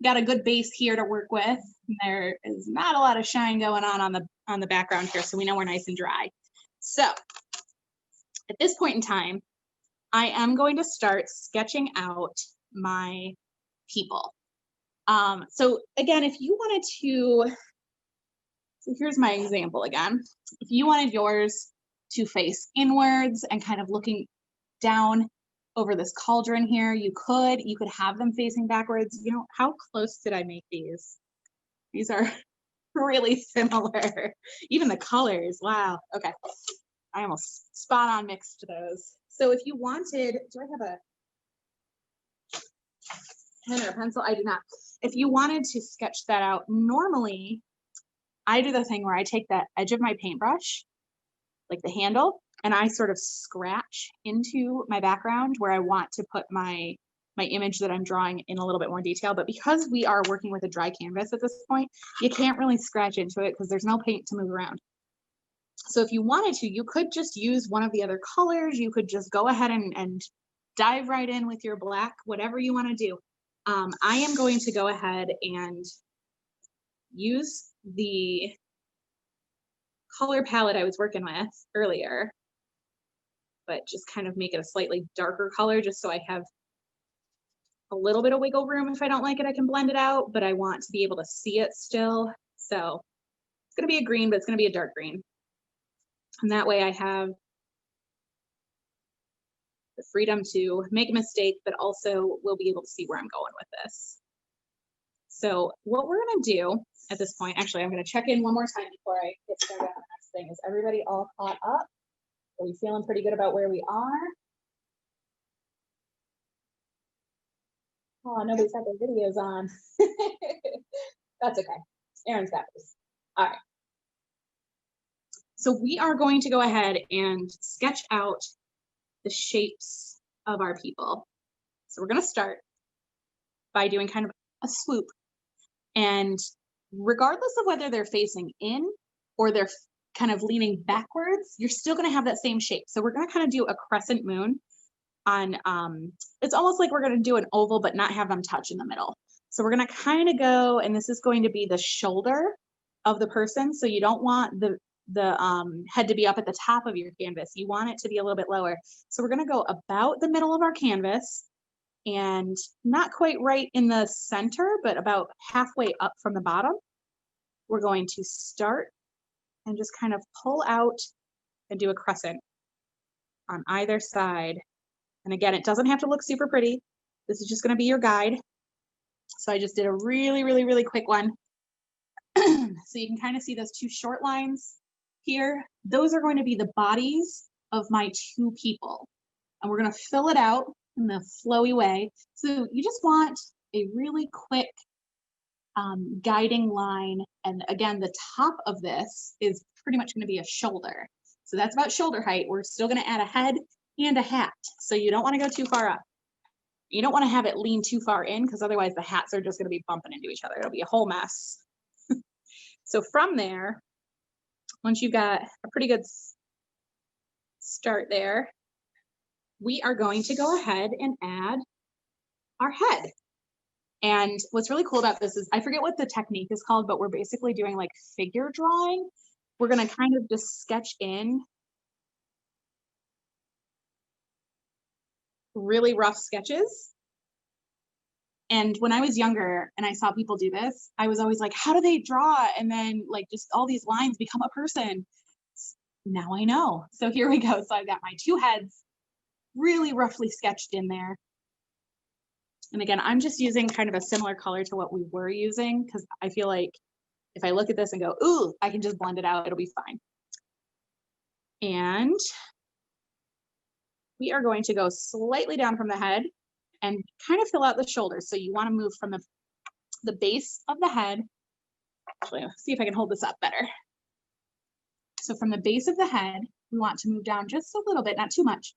got a good base here to work with. There is not a lot of shine going on the background here, so we know we're nice and dry. So at this point in time, I am going to start sketching out my people. So again, if you wanted to, so here's my example again. If you wanted yours to face inwards and kind of looking down over this cauldron here, you could have them facing backwards. You know, how close did I make these? These are really similar. Even the colors, wow. Okay, I almost spot on mixed those. So if you wanted, do I have a pen or a pencil? I do not. If you wanted to sketch that out, normally I do the thing where I take that edge of my paintbrush, like the handle, and I sort of scratch into my background where I want to put my image that I'm drawing in a little bit more detail. But because we are working with a dry canvas at this point, you can't really scratch into it because there's no paint to move around. So if you wanted to, you could just use one of the other colors. You could just go ahead and dive right in with your black, whatever you want to do. I am going to go ahead and use the color palette I was working with earlier, but just kind of make it a slightly darker color just so I have a little bit of wiggle room. If I don't like it, I can blend it out, but I want to be able to see it still. So it's going to be a green, but it's going to be a dark green. And that way I have the freedom to make a mistake, but also will be able to see where I'm going with this. So what we're going to do at this point, actually, I'm going to check in one more time before I get started on the next thing. Is everybody all caught up? Are we feeling pretty good about where we are? Oh, nobody's got their videos on. That's okay. Erin's got this. All right. So we are going to go ahead and sketch out the shapes of our people. So we're going to start by doing kind of a swoop. And regardless of whether they're facing in or they're kind of leaning backwards, you're still going to have that same shape. So we're going to kind of do a crescent moon on, it's almost like we're going to do an oval, but not have them touch in the middle. So we're going to kind of go, and this is going to be the shoulder of the person. So you don't want the head to be up at the top of your canvas. You want it to be a little bit lower. So we're going to go about the middle of our canvas and not quite right in the center, but about halfway up from the bottom. We're going to start and just kind of pull out and do a crescent on either side. And again, it doesn't have to look super pretty. This is just going to be your guide. So I just did a really, really, really quick one. So you can kind of see those two short lines here. Those are going to be the bodies of my two people. And we're going to fill it out in a flowy way. So you just want a really quick guiding line. And again, the top of this is pretty much going to be a shoulder. So that's about shoulder height. We're still going to add a head and a hat. So you don't want to go too far up. You don't want to have it lean too far in because otherwise the hats are just going to be bumping into each other. It'll be a whole mess. So from there, once you've got a pretty good start there, we are going to go ahead and add our head. And what's really cool about this is, I forget what the technique is called, but we're basically doing like figure drawing. We're going to kind of just sketch in really rough sketches. And when I was younger and I saw people do this, I was always like, how do they draw? And then like just all these lines become a person. Now I know. So here we go. So I've got my two heads really roughly sketched in there. And again, I'm just using kind of a similar color to what we were using because I feel like if I look at this and go, ooh, I can just blend it out, it'll be fine. And we are going to go slightly down from the head and kind of fill out the shoulders. So you want to move from the base of the head. Actually, let's see if I can hold this up better. So from the base of the head, we want to move down just a little bit, not too much,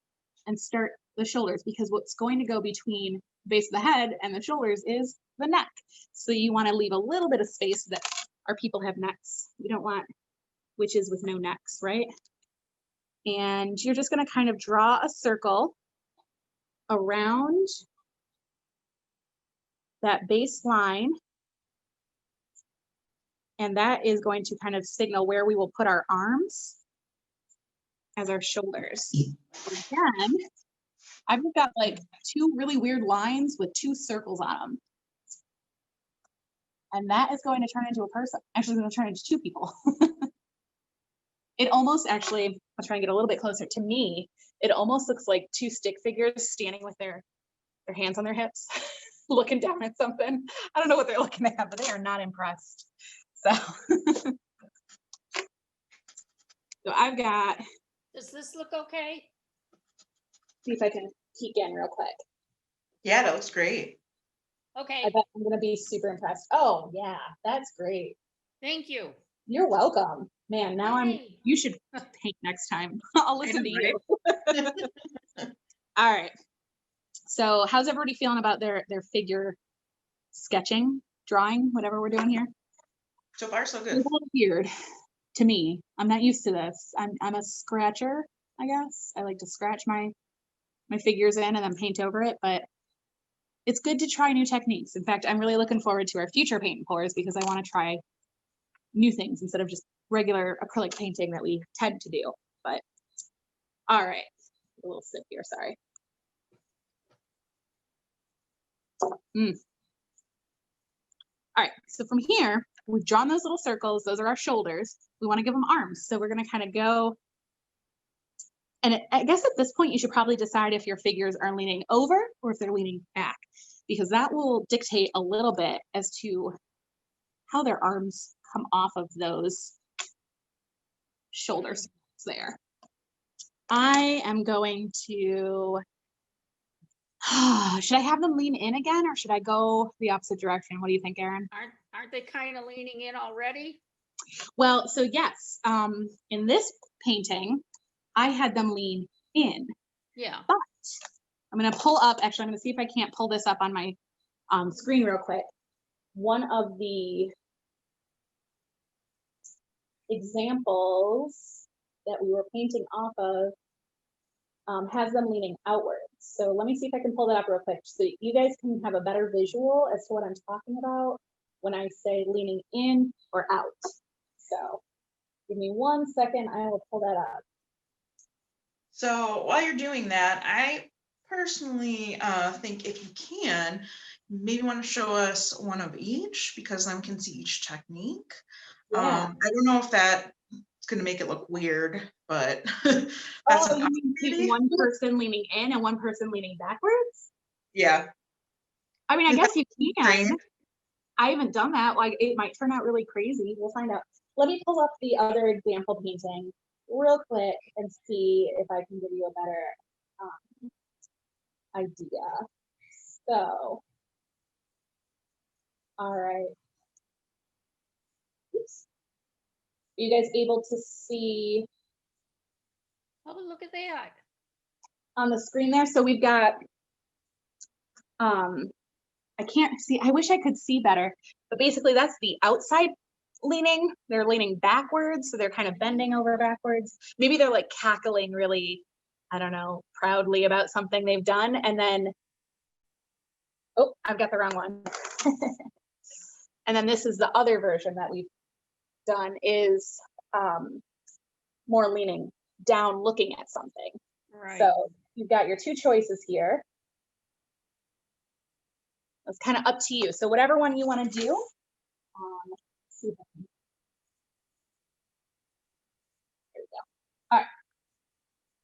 and start the shoulders, because what's going to go between the base of the head and the shoulders is the neck. So you want to leave a little bit of space so that our people have necks. We don't want witches with no necks, right? And you're just going to kind of draw a circle around that baseline. And that is going to kind of signal where we will put our arms as our shoulders. Again, I've got like two really weird lines with two circles on them. And that is going to turn into a person. Actually, it's going to turn into two people. It almost actually, I'll try and get a little bit closer to me. It almost looks like two stick figures standing with their hands on their hips, looking down at something. I don't know what they're looking at, but they are not impressed. So, so I've got. Does this look okay? See if I can peek in real quick. Yeah, that looks great. Okay, I bet I'm gonna be super impressed. Oh yeah, that's great. thank you. You're welcome. Man, now Yay. you should paint next time. I'll listen to you. All right. So how's everybody feeling about their figure sketching, drawing, whatever we're doing here? So far, so It's good. a little weird to me. I'm not used to this. I'm a scratcher, I guess. I like to scratch my figures in and then paint over it, but it's good to try new techniques. In fact, I'm really looking forward to our future paint and pours because I want to try new things instead of just regular acrylic painting that we tend to do. But all right, a little sip here, sorry. All right, so from here, we've drawn those little circles. Those are our shoulders. We want to give them arms. So we're going to kind of go. And I guess at this point, you should probably decide if your figures are leaning over or if they're leaning back, because that will dictate a little bit as to how their arms come off of those shoulders there. I am going to, should I have them lean in again or should I go the opposite direction? What do you think, Erin? Aren't they kind of leaning in already? Well, so yes, in this painting, I had them lean in. Yeah. But I'm going to pull up, actually, I'm going to see if I can't pull this up on my screen real quick. One of the examples that we were painting off of has them leaning outwards. So let me see if I can pull that up real quick so you guys can have a better visual as to what I'm talking about when I say leaning in or out. So give me 1 second, I will pull that up. So while you're doing that, I personally think if you can, maybe want to show us one of each, because then we can see each technique. Yeah. I don't know if that's going to make it look weird, but that's you mean one person leaning in and one person leaning backwards? Yeah. I mean, I guess you can. I haven't done that. Like, it might turn out really crazy. We'll find out. Let me pull up the other example painting real quick and see if I can give you a better idea. So, all right. Oops. Are you guys able to see Oh, look at that. on the screen there? So we've got, I can't see, I wish I could see better, but basically that's the outside leaning. They're leaning backwards, so they're kind of bending over backwards. Maybe they're like cackling really, I don't know, proudly about something they've done. And then, oh, I've got the wrong one. And then this is the other version that we've done, is more leaning down, looking at something. Right. So you've got your two choices here. It's kind of up to you. So whatever one you want to do. There we go. All right.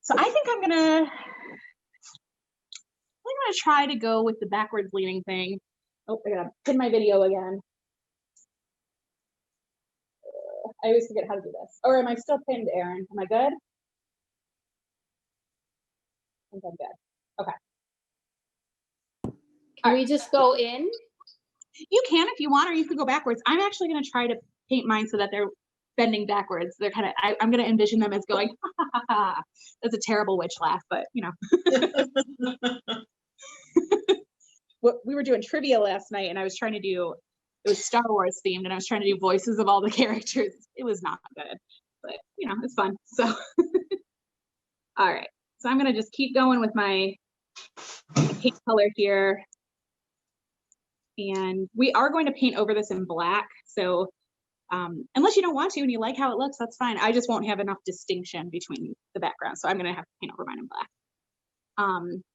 So I think I'm gonna try to go with the backwards leaning thing. Oh, I gotta pin my video again. I always forget how to do this. Or am I still pinned, Erin? Am I good? I think I'm good. Okay. Can we just go in? You can if you want, or you could go backwards. I'm actually gonna try to paint mine so that they're bending backwards. They're kind of, I'm gonna envision them as going, ha, ha, ha, ha. That's a terrible witch laugh, but you know. What we were doing trivia last night, and I was trying to do, it was Star Wars themed, and I was trying to do voices of all the characters. It was not good, but you know, it's fun. So, all right. So I'm gonna just keep going with my paint color here. And we are going to paint over this in black. So unless you don't want to and you like how it looks, that's fine. I just won't have enough distinction between the background. So I'm going to have to paint over mine in black.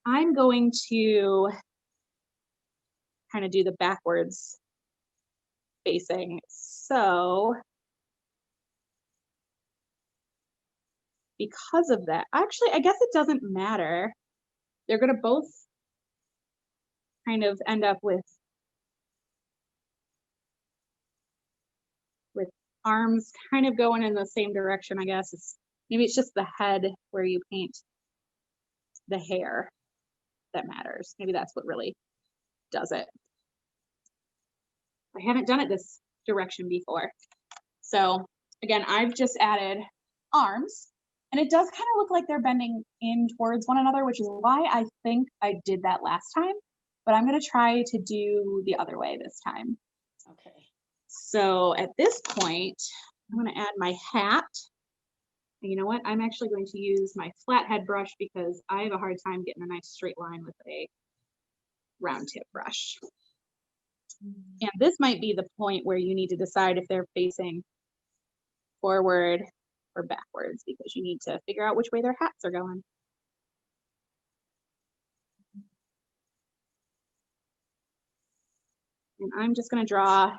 I'm going to kind of do the backwards facing. So because of that, actually, I guess it doesn't matter. They're going to both kind of end up with arms kind of going in the same direction, I guess. Maybe it's just the head where you paint the hair that matters. Maybe that's what really does it. I haven't done it this direction before. So again, I've just added arms, and it does kind of look like they're bending in towards one another, which is why I think I did that last time, but I'm going to try to do the other way this time. Okay. So at this point, I'm going to add my hat. And you know what? I'm actually going to use my flathead brush because I have a hard time getting a nice straight line with a round tip brush. And this might be the point where you need to decide if they're facing forward or backwards, because you need to figure out which way their hats are going. And I'm just going to draw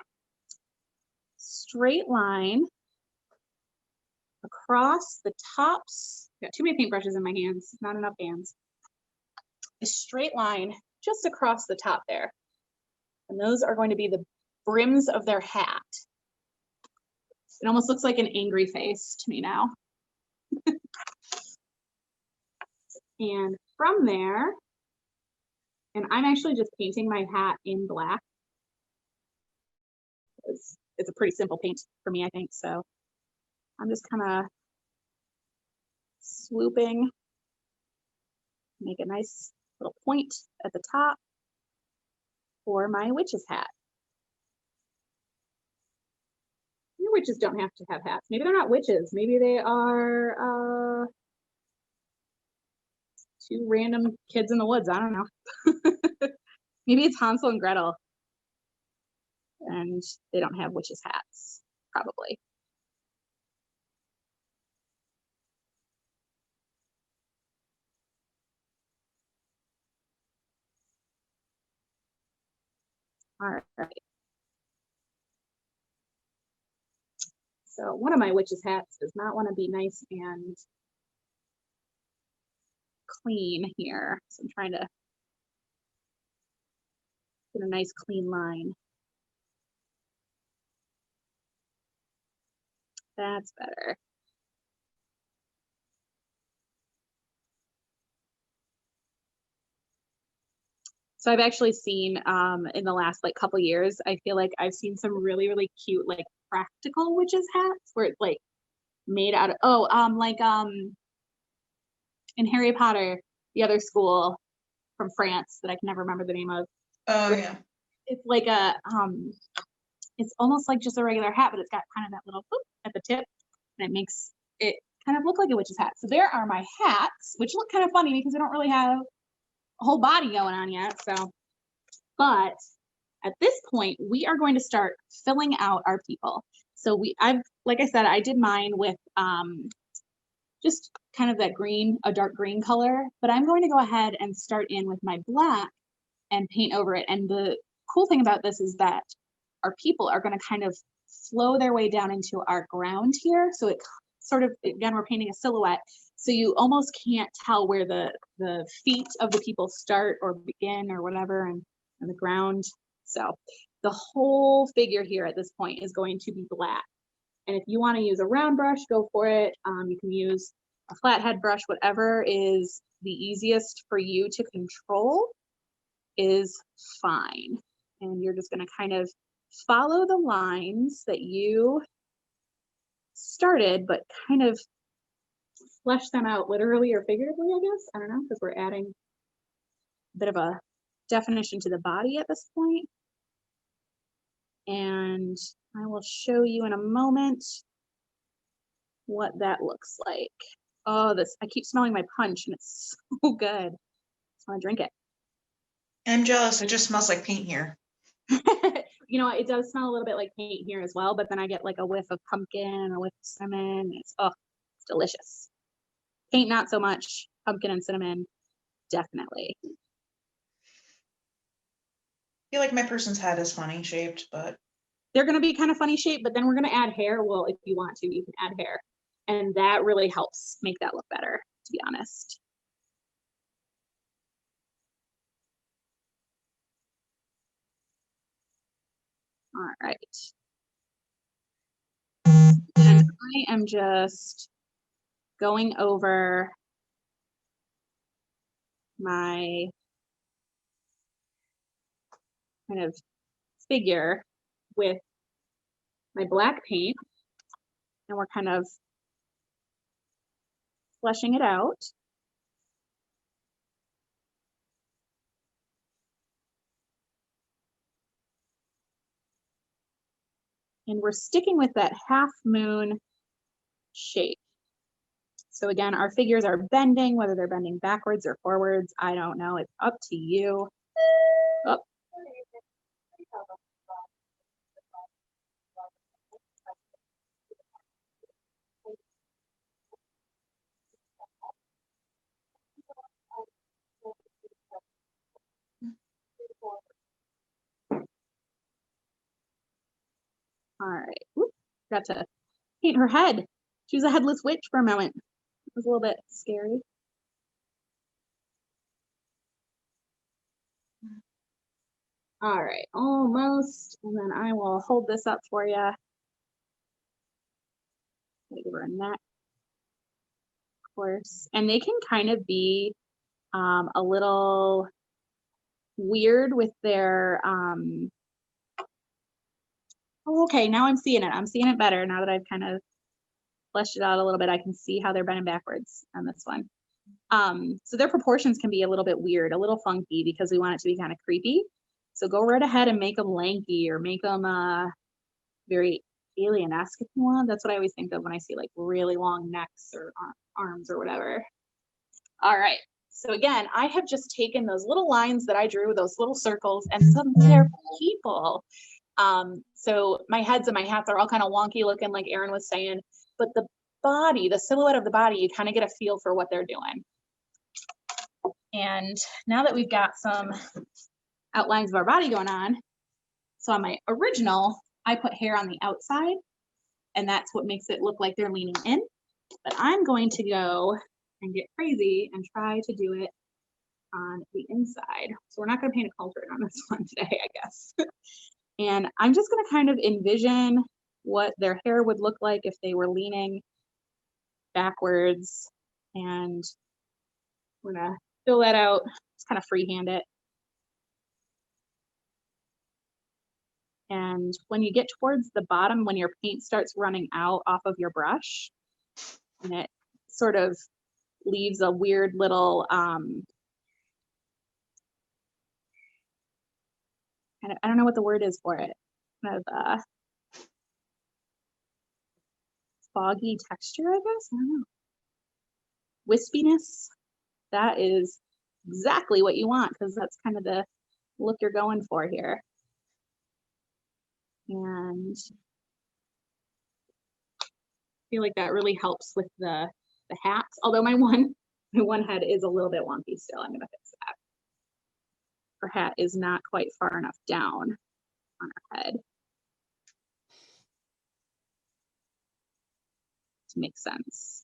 straight line across the tops. I've got too many paintbrushes in my hands, not enough hands. A straight line just across the top there. And those are going to be the brims of their hat. It almost looks like an angry face to me now. And from there, and I'm actually just painting my hat in black. It's a pretty simple paint for me, I think. So I'm just kind of swooping, make a nice little point at the top for my witch's hat. Your witches don't have to have hats. Maybe they're not witches. Maybe they are two random kids in the woods. I don't know. Maybe it's Hansel and Gretel, and they don't have witches' hats, probably. All right. So one of my witch's hats does not want to be nice and clean here. So I'm trying to get a nice clean line. That's better. So I've actually seen in the last like couple years, I feel like I've seen some really, really cute like practical witches hats where it's like made out of in Harry Potter, the other school from France that I can never remember the name of. Oh yeah. It's like a it's almost like just a regular hat, but it's got kind of that little boop at the tip, and it makes it kind of look like a witch's hat. So there are my hats, which look kind of funny because I don't really have a whole body going on yet. So, but at this point, we are going to start filling out our people. So like I said, I did mine with just kind of that green, a dark green color, but I'm going to go ahead and start in with my black and paint over it. And the cool thing about this is that our people are going to kind of flow their way down into our ground here. So it sort of, again, we're painting a silhouette. So you almost can't tell where the feet of the people start or begin or whatever, and the ground. So the whole figure here at this point is going to be black. And if you want to use a round brush, go for it. You can use a flathead brush, whatever is the easiest for you to control is fine. And you're just going to kind of follow the lines that you started, but kind of flesh them out literally or figuratively, I guess. I don't know, because we're adding a bit of a definition to the body at this point. And I will show you in a moment what that looks like. Oh, I keep smelling my punch and it's so good. I just want to drink it. I'm jealous. It just smells like paint here. You know, it does smell a little bit like paint here as well, but then I get like a whiff of pumpkin and a whiff of cinnamon. It's delicious. Paint, not so much. Pumpkin and cinnamon, definitely. I feel like my person's head is funny shaped, but they're going to be kind of funny shaped, but then we're going to add hair. Well, if you want to, you can add hair. And that really helps make that look better, to be honest. All right. And I am just going over my kind of figure with my black paint, and we're kind of fleshing it out. And we're sticking with that half moon shape. So again, our figures are bending, whether they're bending backwards or forwards, I don't know. It's up to you. Oh. All right. Oops. Got to paint her head. She was a headless witch for a moment. It was a little bit scary. All right, almost. And then I will hold this up for you. Give her a neck, of course. And they can kind of be a little weird with their, oh, okay, now I'm seeing it. I'm seeing it better now that I've kind of fleshed it out a little bit. I can see how they're bending backwards on this one. So their proportions can be a little bit weird, a little funky, because we want it to be kind of creepy. So go right ahead and make them lanky or make them very alien-esque if you want. That's what I always think of when I see like really long necks or arms or whatever. All right. So again, I have just taken those little lines that I drew, those little circles, and some of their people. So my heads and my hats are all kind of wonky looking, like Erin was saying, but the body, the silhouette of the body, you kind of get a feel for what they're doing. And now that we've got some outlines of our body going on, so on my original, I put hair on the outside, and that's what makes it look like they're leaning in. But I'm going to go and get crazy and try to do it on the inside. So we're not going to paint a culprit on this one today, I guess. And I'm just going to kind of envision what their hair would look like if they were leaning backwards. And we're gonna fill that out, just kind of freehand it. And when you get towards the bottom, when your paint starts running out off of your brush, and it sort of leaves a weird little, I don't know what the word is for it, kind of foggy texture, I guess, I don't know. Wispiness, that is exactly what you want, because that's kind of the look you're going for here. And I feel like that really helps with the hats. Although my one head is a little bit wonky still. I'm gonna fix that. Her hat is not quite far enough down on her head to make sense.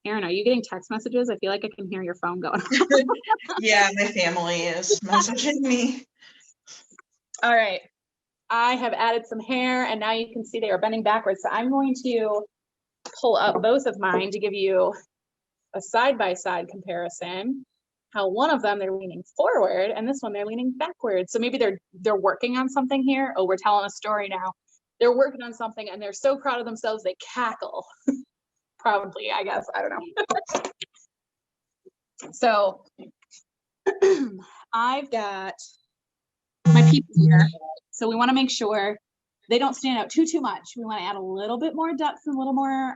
Erin, are you getting text messages? I feel like I can hear your phone going. Yeah, my family is messaging me. All right, I have added some hair and now you can see they are bending backwards. So I'm going to pull up both of mine to give you a side-by-side comparison. How one of them, they're leaning forward and this one, they're leaning backwards. So maybe they're working on something here. Oh, we're telling a story now. They're working on something and they're so proud of themselves, they cackle. Proudly, I guess, I don't know. So I've got my people here. So we want to make sure they don't stand out too much. We want to add a little bit more depth and a little more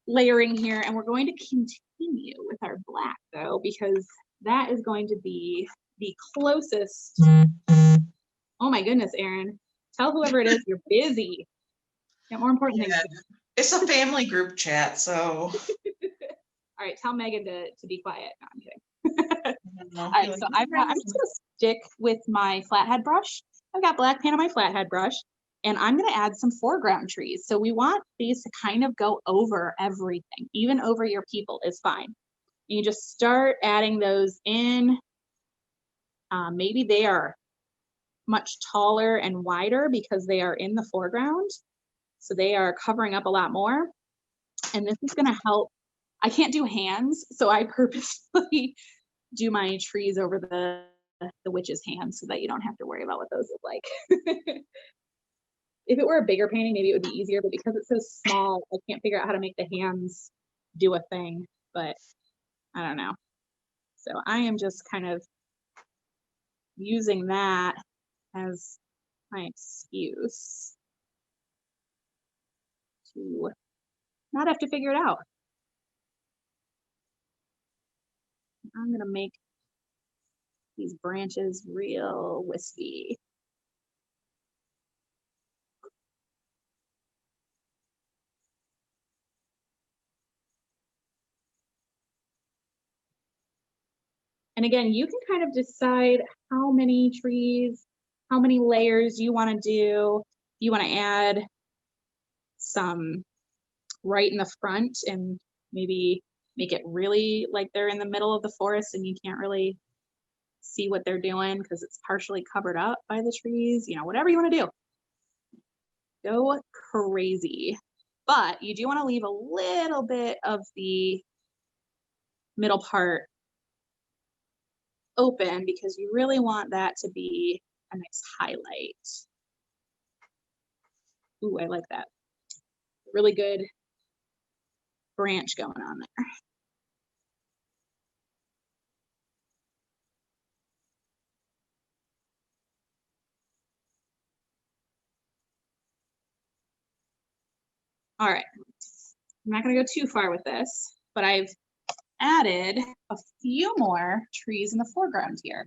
layering here. And we're going to continue with our black though, because that is going to be the closest. Oh my goodness, Erin. Tell whoever it is you're busy. Got more important things to do. It's a family group chat, so. All right, tell Megan to be quiet. No, I'm kidding. All right, so I'm just gonna stick with my flathead brush. I've got black paint on my flathead brush, and I'm gonna add some foreground trees. So we want these to kind of go over everything, even over your people is fine. You just start adding those in. Maybe they are much taller and wider because they are in the foreground. So they are covering up a lot more. And this is gonna help. I can't do hands, so I purposely do my trees over the witch's hands so that you don't have to worry about what those look like. If it were a bigger painting, maybe it would be easier, but because it's so small, I can't figure out how to make the hands do a thing, but I don't know. So I am just kind of using that as my excuse to not have to figure it out. I'm gonna make these branches real wispy. And again, you can kind of decide how many trees, how many layers you want to do. You want to add some right in the front and maybe make it really like they're in the middle of the forest and you can't really see what they're doing because it's partially covered up by the trees, you know, whatever you want to do. Go crazy. But you do want to leave a little bit of the middle part open because you really want that to be a nice highlight. Ooh, I like that. Really good branch going on there. All right, I'm not gonna go too far with this, but I've added a few more trees in the foreground here.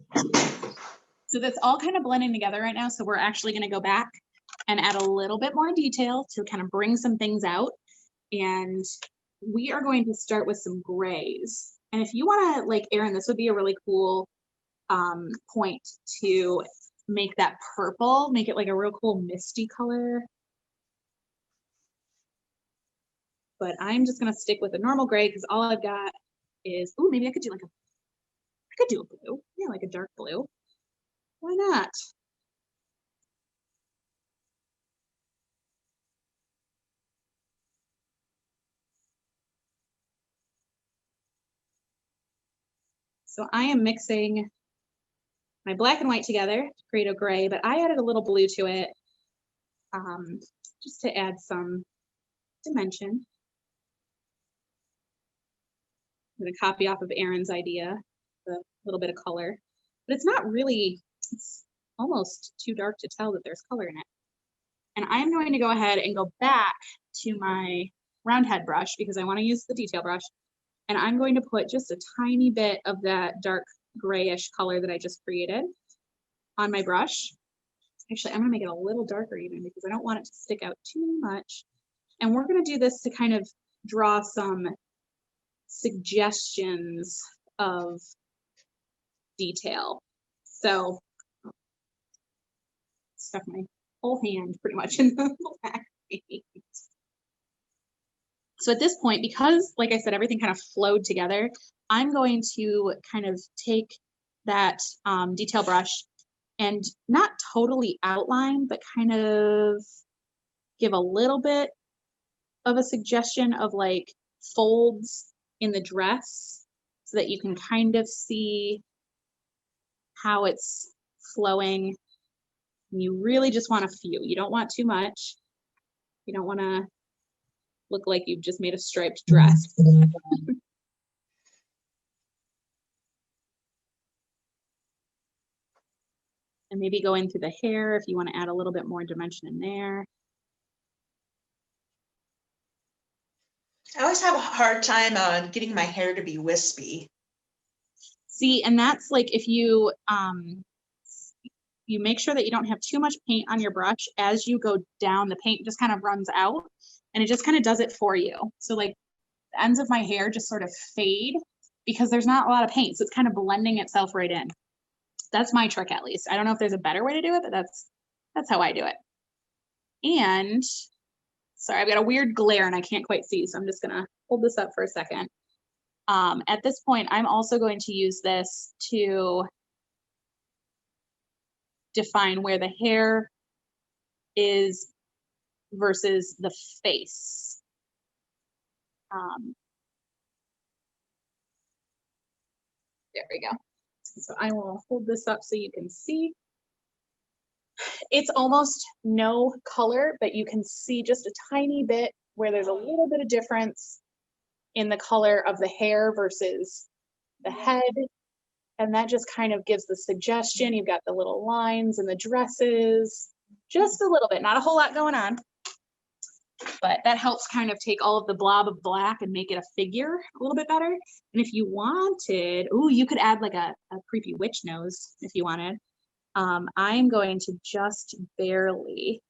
So that's all kind of blending together right now. So we're actually gonna go back and add a little bit more detail to kind of bring some things out. And we are going to start with some grays. And if you wanna, like Erin, this would be a really cool point to make that purple, make it like a real cool misty color. But I'm just gonna stick with a normal gray because all I've got is, ooh, maybe I could do like could do a blue. Yeah, like a dark blue. Why not? So I am mixing my black and white together to create a gray, but I added a little blue to it just to add some dimension. I'm going to copy off of Erin's idea, the little bit of color, but it's not really, it's almost too dark to tell that there's color in it. And I'm going to go ahead and go back to my round head brush because I want to use the detail brush. And I'm going to put just a tiny bit of that dark grayish color that I just created on my brush. Actually, I'm going to make it a little darker even because I don't want it to stick out too much. And we're going to do this to kind of draw some suggestions of detail. So stuck my whole hand pretty much in the black paint. So at this point, because like I said, everything kind of flowed together, I'm going to kind of take that detail brush and not totally outline, but kind of give a little bit of a suggestion of like folds in the dress so that you can kind of see how it's flowing. And you really just want a few. You don't want too much. You don't want to look like you've just made a striped dress. And maybe go in through the hair if you want to add a little bit more dimension in there. I always have a hard time getting my hair to be wispy. See, and that's like if you you make sure that you don't have too much paint on your brush as you go down, the paint just kind of runs out and it just kind of does it for you. So like the ends of my hair just sort of fade because there's not a lot of paint. So it's kind of blending itself right in. That's my trick at least. I don't know if there's a better way to do it, but that's how I do it. And sorry, I've got a weird glare and I can't quite see. So I'm just gonna hold this up for a second. At this point, I'm also going to use this to define where the hair is versus the face. There we go. So I will hold this up so you can see. It's almost no color, but you can see just a tiny bit where there's a little bit of difference in the color of the hair versus the head. And that just kind of gives the suggestion. You've got the little lines and the dresses, just a little bit, not a whole lot going on. But that helps kind of take all of the blob of black and make it a figure a little bit better. And if you wanted, ooh, you could add like a creepy witch nose if you wanted. I'm going to just barely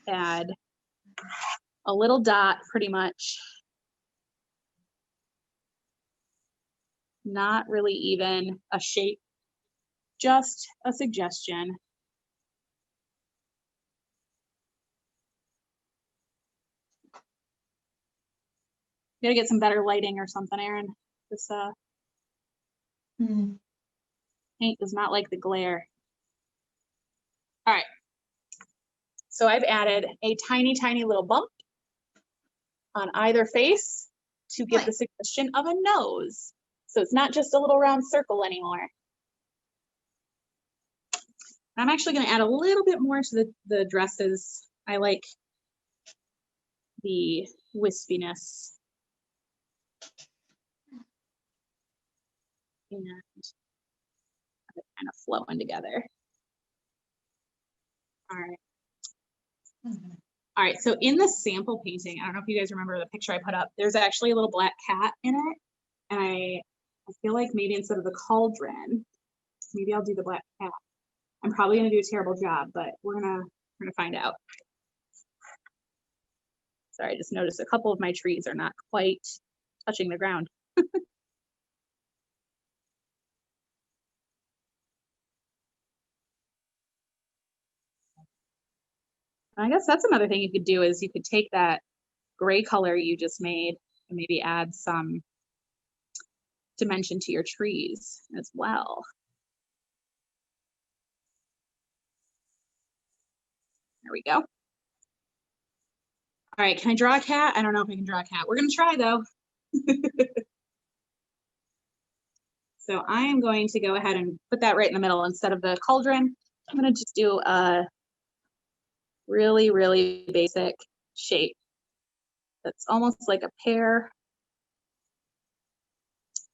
add a little dot pretty much. Not really even a shape, just a suggestion. You gotta get some better lighting or something, Erin. This paint does not like the glare. All right. So I've added a tiny, tiny little bump on either face to give the suggestion of a nose. So it's not just a little round circle anymore. I'm actually going to add a little bit more to the dresses. I like the wispiness. And kind of flowing together. All right. All right, so in the sample painting, I don't know if you guys remember the picture I put up, there's actually a little black cat in it. And I feel like maybe instead of the cauldron, maybe I'll do the black cat. I'm probably gonna do a terrible job, but we're gonna find out. Sorry, I just noticed a couple of my trees are not quite touching the ground. I guess that's another thing you could do is you could take that gray color you just made and maybe add some dimension to your trees as well. There we go. All right, can I draw a cat? I don't know if I can draw a cat. We're gonna try though. So I am going to go ahead and put that right in the middle instead of the cauldron. I'm gonna just do a really, really basic shape. That's almost like a pear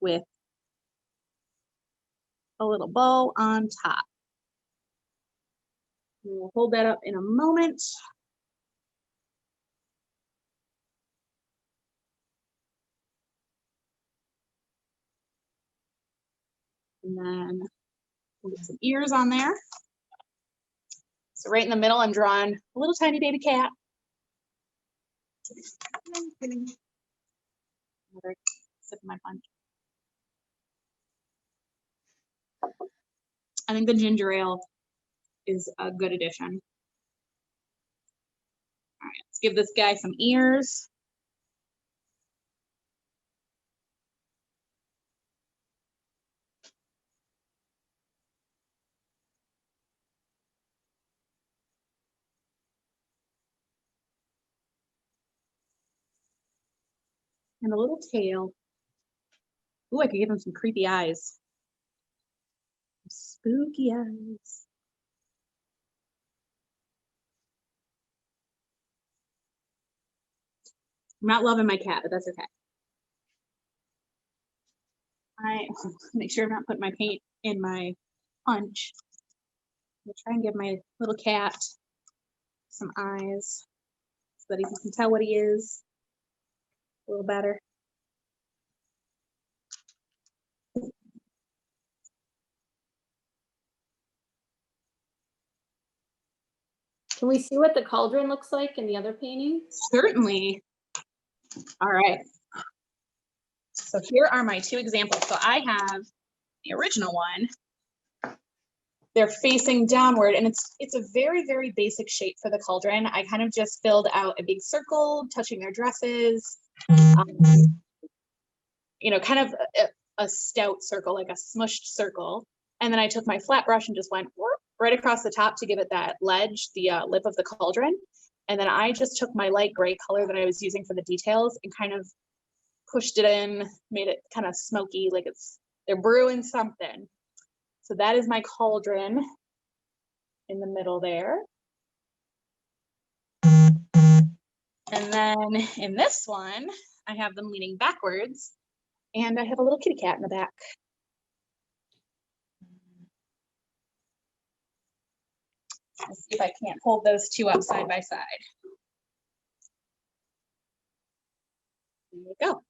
with a little bow on top. We'll hold that up in a moment. And then we'll get some ears on there. So right in the middle, I'm drawing a little tiny baby cat. Another sip of my punch. I think the ginger ale is a good addition. All right, let's give this guy some ears. And a little tail. Ooh, I could give him some creepy eyes. Spooky eyes. I'm not loving my cat, but that's okay. I make sure I'm not putting my paint in my punch. I'll try and give my little cat some eyes so that he can tell what he is a little better. Can we see what the cauldron looks like in the other painting? Certainly. All right. So here are my two examples. So I have the original one. They're facing downward, and it's a very, very basic shape for the cauldron. I kind of just filled out a big circle, touching their dresses. You know, kind of a stout circle, like a smushed circle. And then I took my flat brush and just went right across the top to give it that ledge, the lip of the cauldron. And then I just took my light gray color that I was using for the details and kind of pushed it in, made it kind of smoky, like they're brewing something. So that is my cauldron in the middle there. And then in this one, I have them leaning backwards, and I have a little kitty cat in the back. Let's see if I can't hold those two up side by side. There you go.